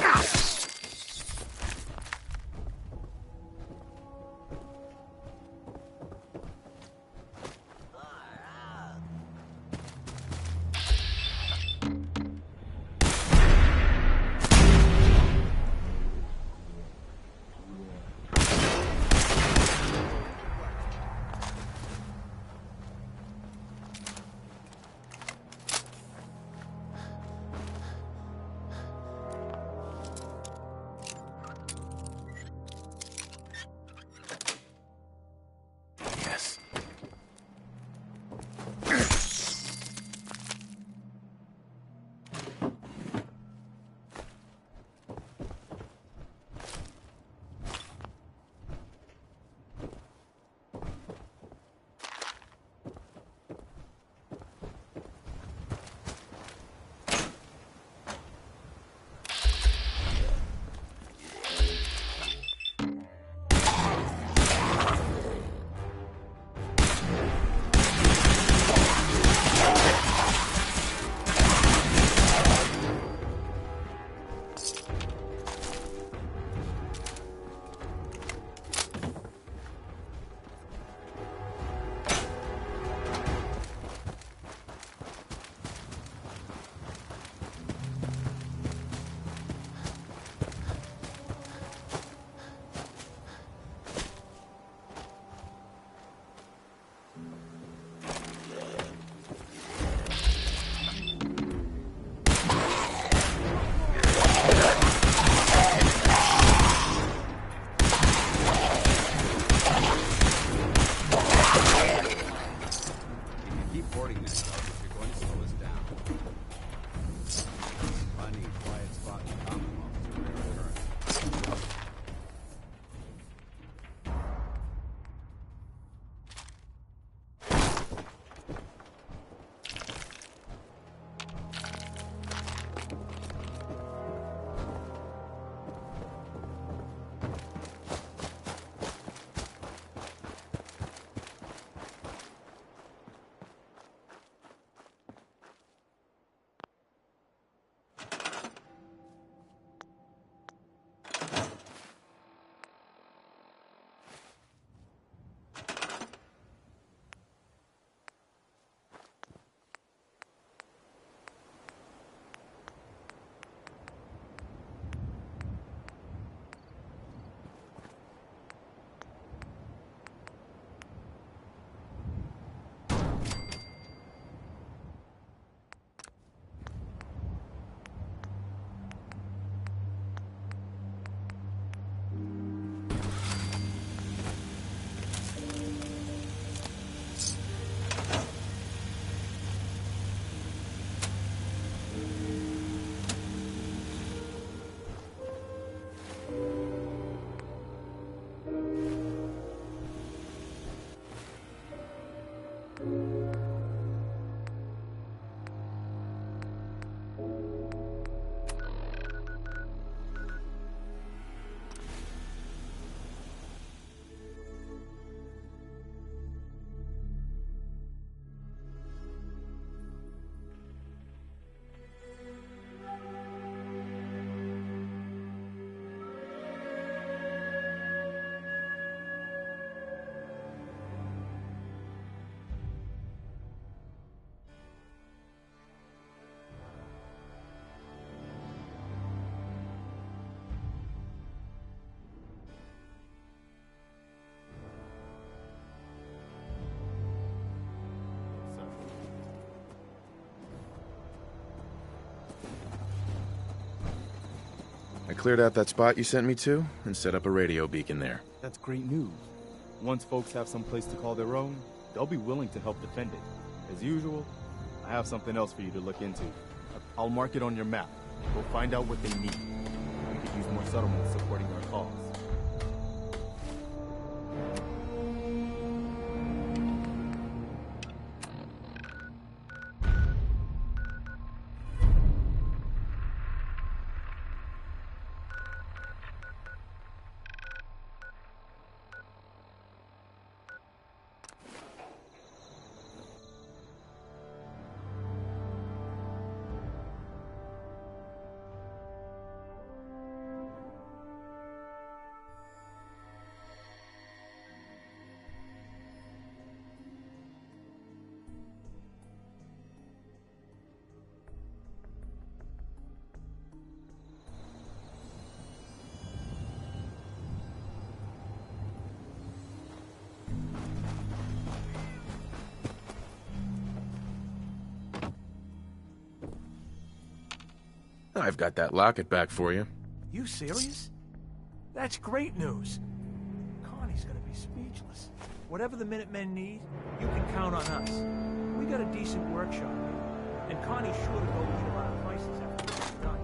I cleared out that spot you sent me to and set up a radio beacon there. That's great news. Once folks have some place to call their own, they'll be willing to help defend it. As usual, I have something else for you to look into. I'll mark it on your map. We'll find out what they need. We could use more settlements supporting our cause. I've got that locket back for you. You serious? That's great news. Connie's gonna be speechless. Whatever the Minutemen need, you can count on us. We got a decent workshop here, and Connie's sure to go eat a lot of prices after it's done.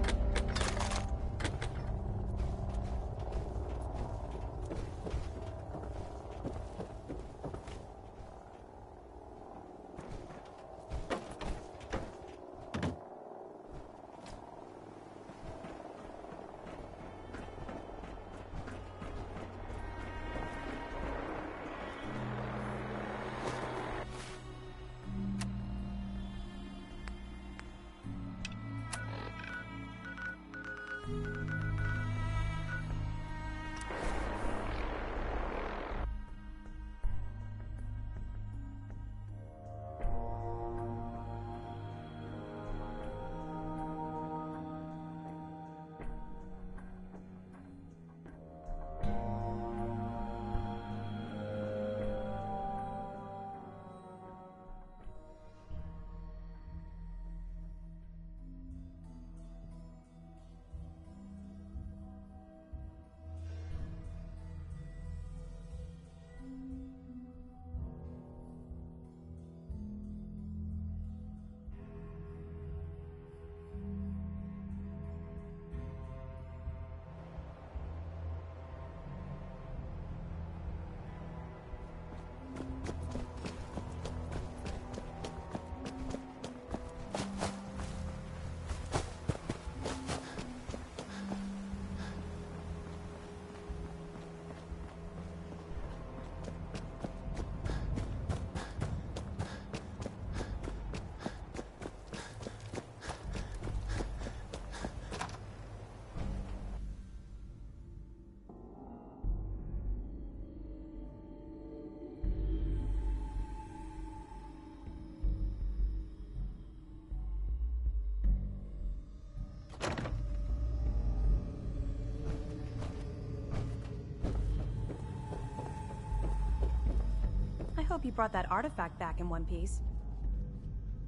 I hope you brought that artifact back in one piece.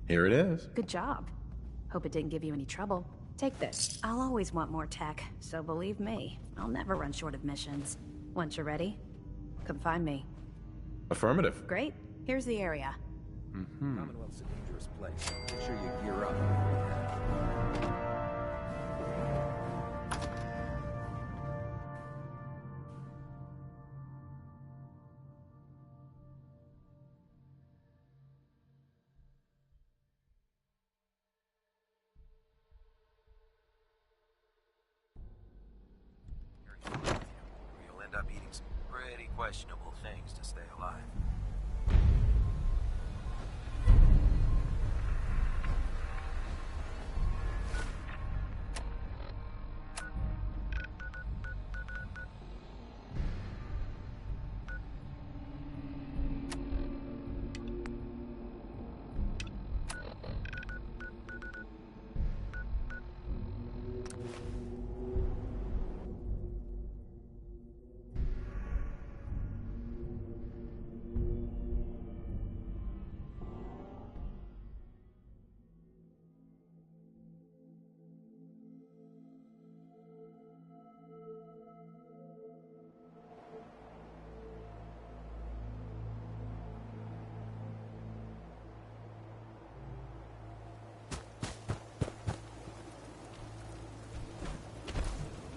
Here it is. Good job. Hope it didn't give you any trouble. Take this. I'll always want more tech, so believe me, I'll never run short of missions. Once you're ready, come find me. Affirmative. Great. Here's the area. Commonwealth's a dangerous place. Make sure you gear up. You'll end up eating some pretty questionable things to stay alive.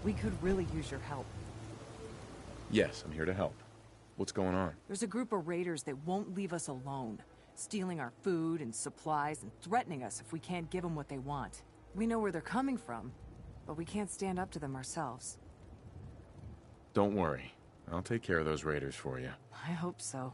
We could really use your help. Yes, I'm here to help. What's going on? There's a group of raiders that won't leave us alone, stealing our food and supplies and threatening us if we can't give them what they want. We know where they're coming from, but we can't stand up to them ourselves. Don't worry. I'll take care of those raiders for you. I hope so.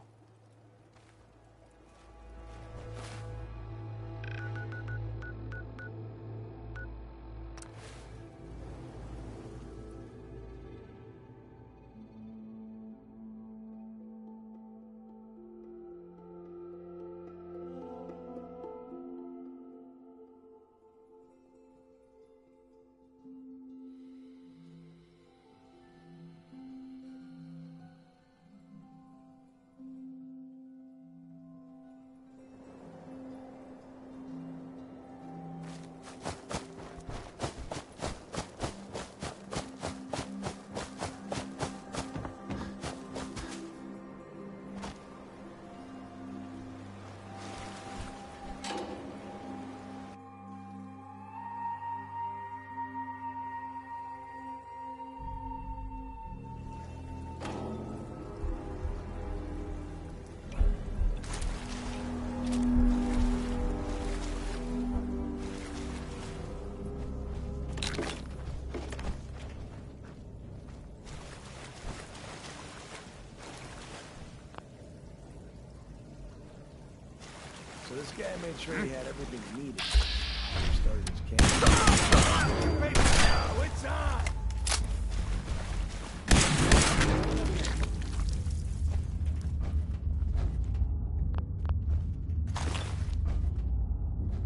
So this guy made sure he had everything he needed when he started his campaign. Right now, it's on!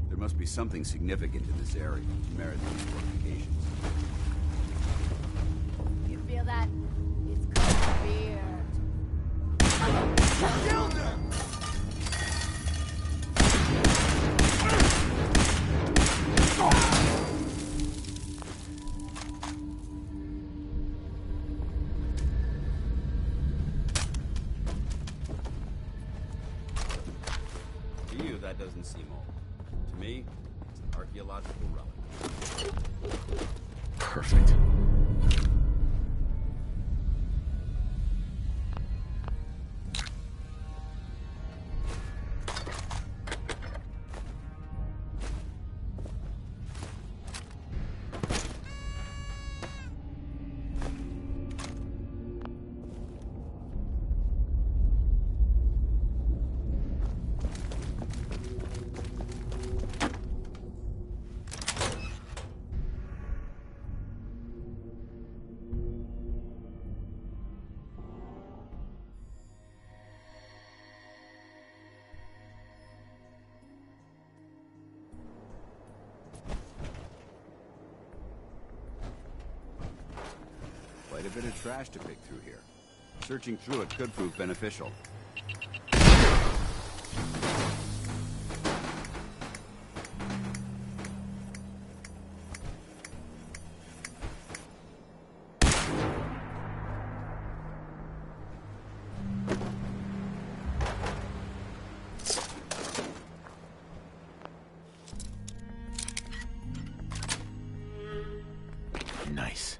There must be something significant in this area to merit these fortifications. You feel that? It's called fear. Killed him! To you, that doesn't seem old. To me, it's an archaeological relic. Perfect. Quite a bit of trash to pick through here. Searching through it could prove beneficial. Nice.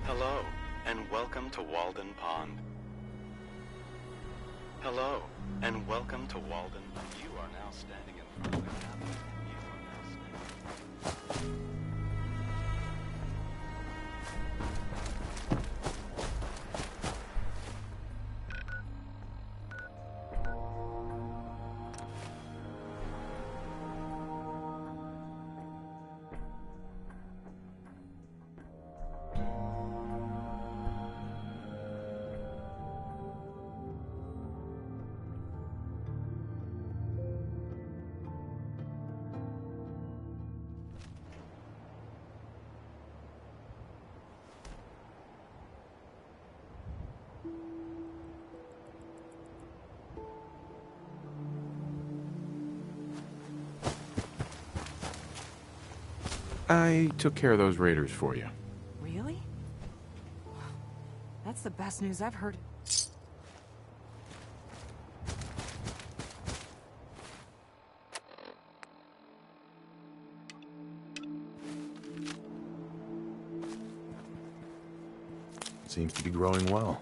Hello, and welcome to Walden Pond. Hello, and welcome to Walden. You are now standing in front of the cabin. You are now standing. I took care of those raiders for you. Really? That's the best news I've heard. Seems to be growing well.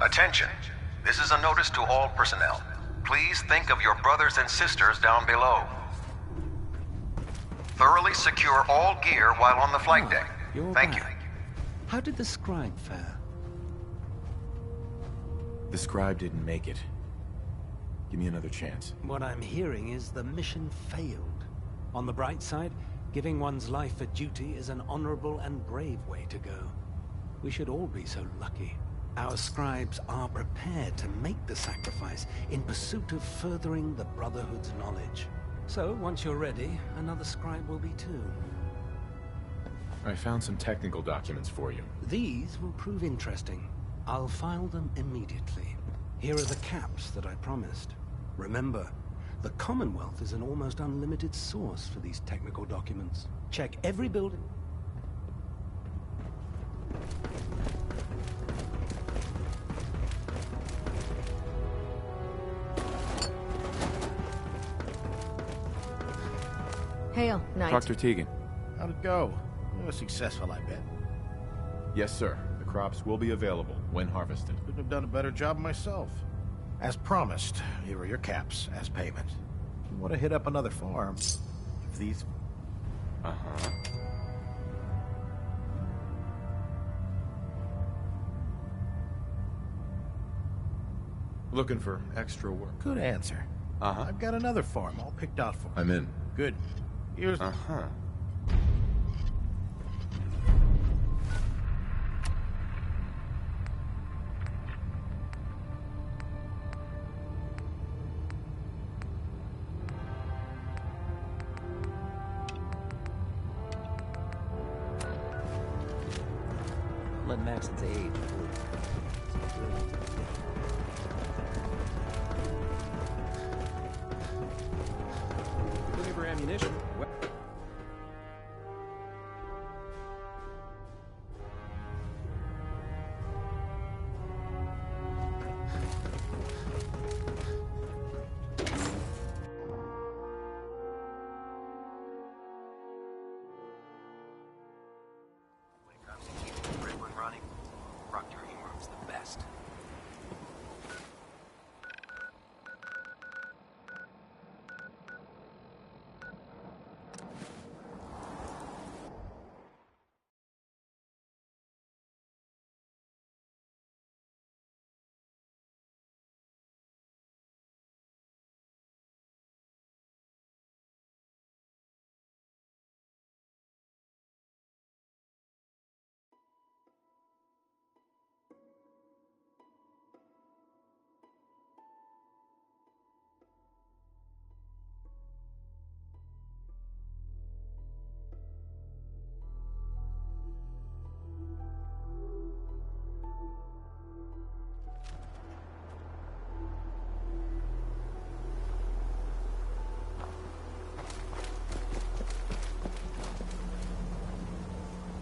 Attention. This is a notice to all personnel. Please think of your brothers and sisters down below. Thoroughly secure all gear while on the flight deck. Thank you. How did the scribe fare? The scribe didn't make it. Give me another chance. What I'm hearing is the mission failed. On the bright side, giving one's life for duty is an honorable and brave way to go. We should all be so lucky. Our scribes are prepared to make the sacrifice in pursuit of furthering the Brotherhood's knowledge. So, once you're ready, another scribe will be too. I found some technical documents for you. These will prove interesting. I'll file them immediately. Here are the caps that I promised. Remember, the Commonwealth is an almost unlimited source for these technical documents. Check every building. Hail, Knight. Dr. Tegan. How'd it go? It was successful, I bet. Yes, sir. The crops will be available when harvested. Couldn't have done a better job myself. As promised, here are your caps as payment. If you want to hit up another farm, if these... Uh-huh. Looking for extra work. Good answer. Uh-huh. I've got another farm all picked out for me. I'm in. Good. Here's... Uh-huh. Let Maxon's age. Looking for ammunition?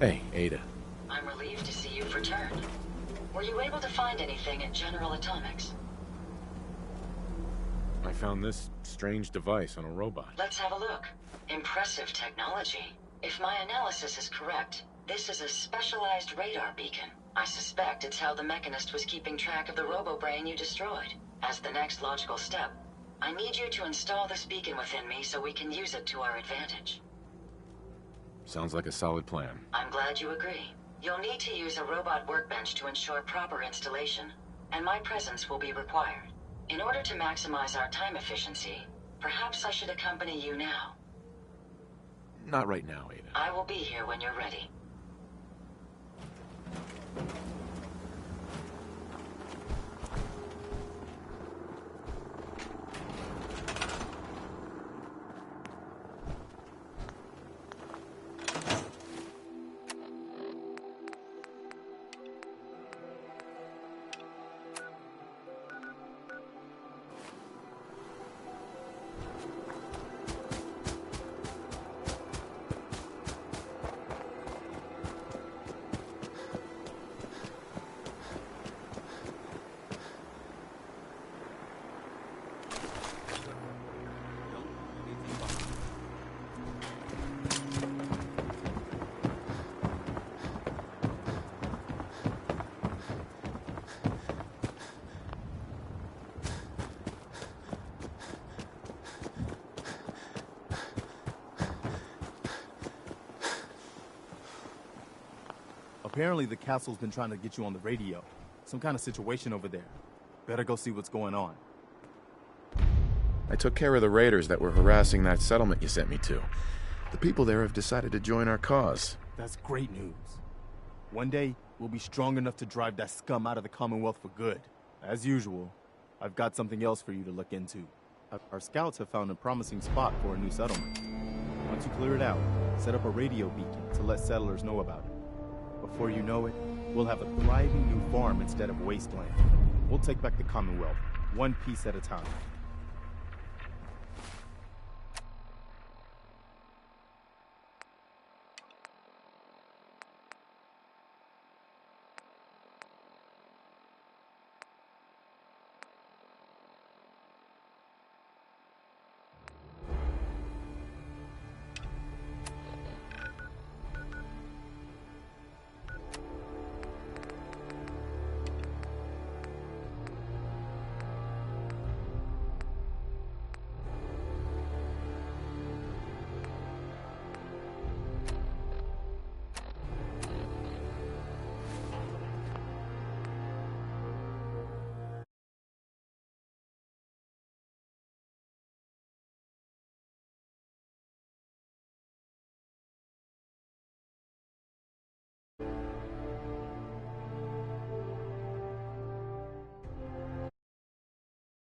Hey, Ada. I'm relieved to see you've returned. Were you able to find anything at General Atomics? I found this strange device on a robot. Let's have a look. Impressive technology. If my analysis is correct, this is a specialized radar beacon. I suspect it's how the Mechanist was keeping track of the robo-brain you destroyed. As the next logical step, I need you to install this beacon within me so we can use it to our advantage. Sounds like a solid plan. I'm glad you agree. You'll need to use a robot workbench to ensure proper installation, and my presence will be required. In order to maximize our time efficiency, perhaps I should accompany you now. Not right now, Ada. I will be here when you're ready. Apparently the castle's been trying to get you on the radio. Some kind of situation over there. Better go see what's going on. I took care of the raiders that were harassing that settlement you sent me to. The people there have decided to join our cause. That's great news. One day, we'll be strong enough to drive that scum out of the Commonwealth for good. As usual, I've got something else for you to look into. Our scouts have found a promising spot for a new settlement. Once you clear it out, set up a radio beacon to let settlers know about it. Before you know it, we'll have a thriving new farm instead of wasteland. We'll take back the Commonwealth, one piece at a time.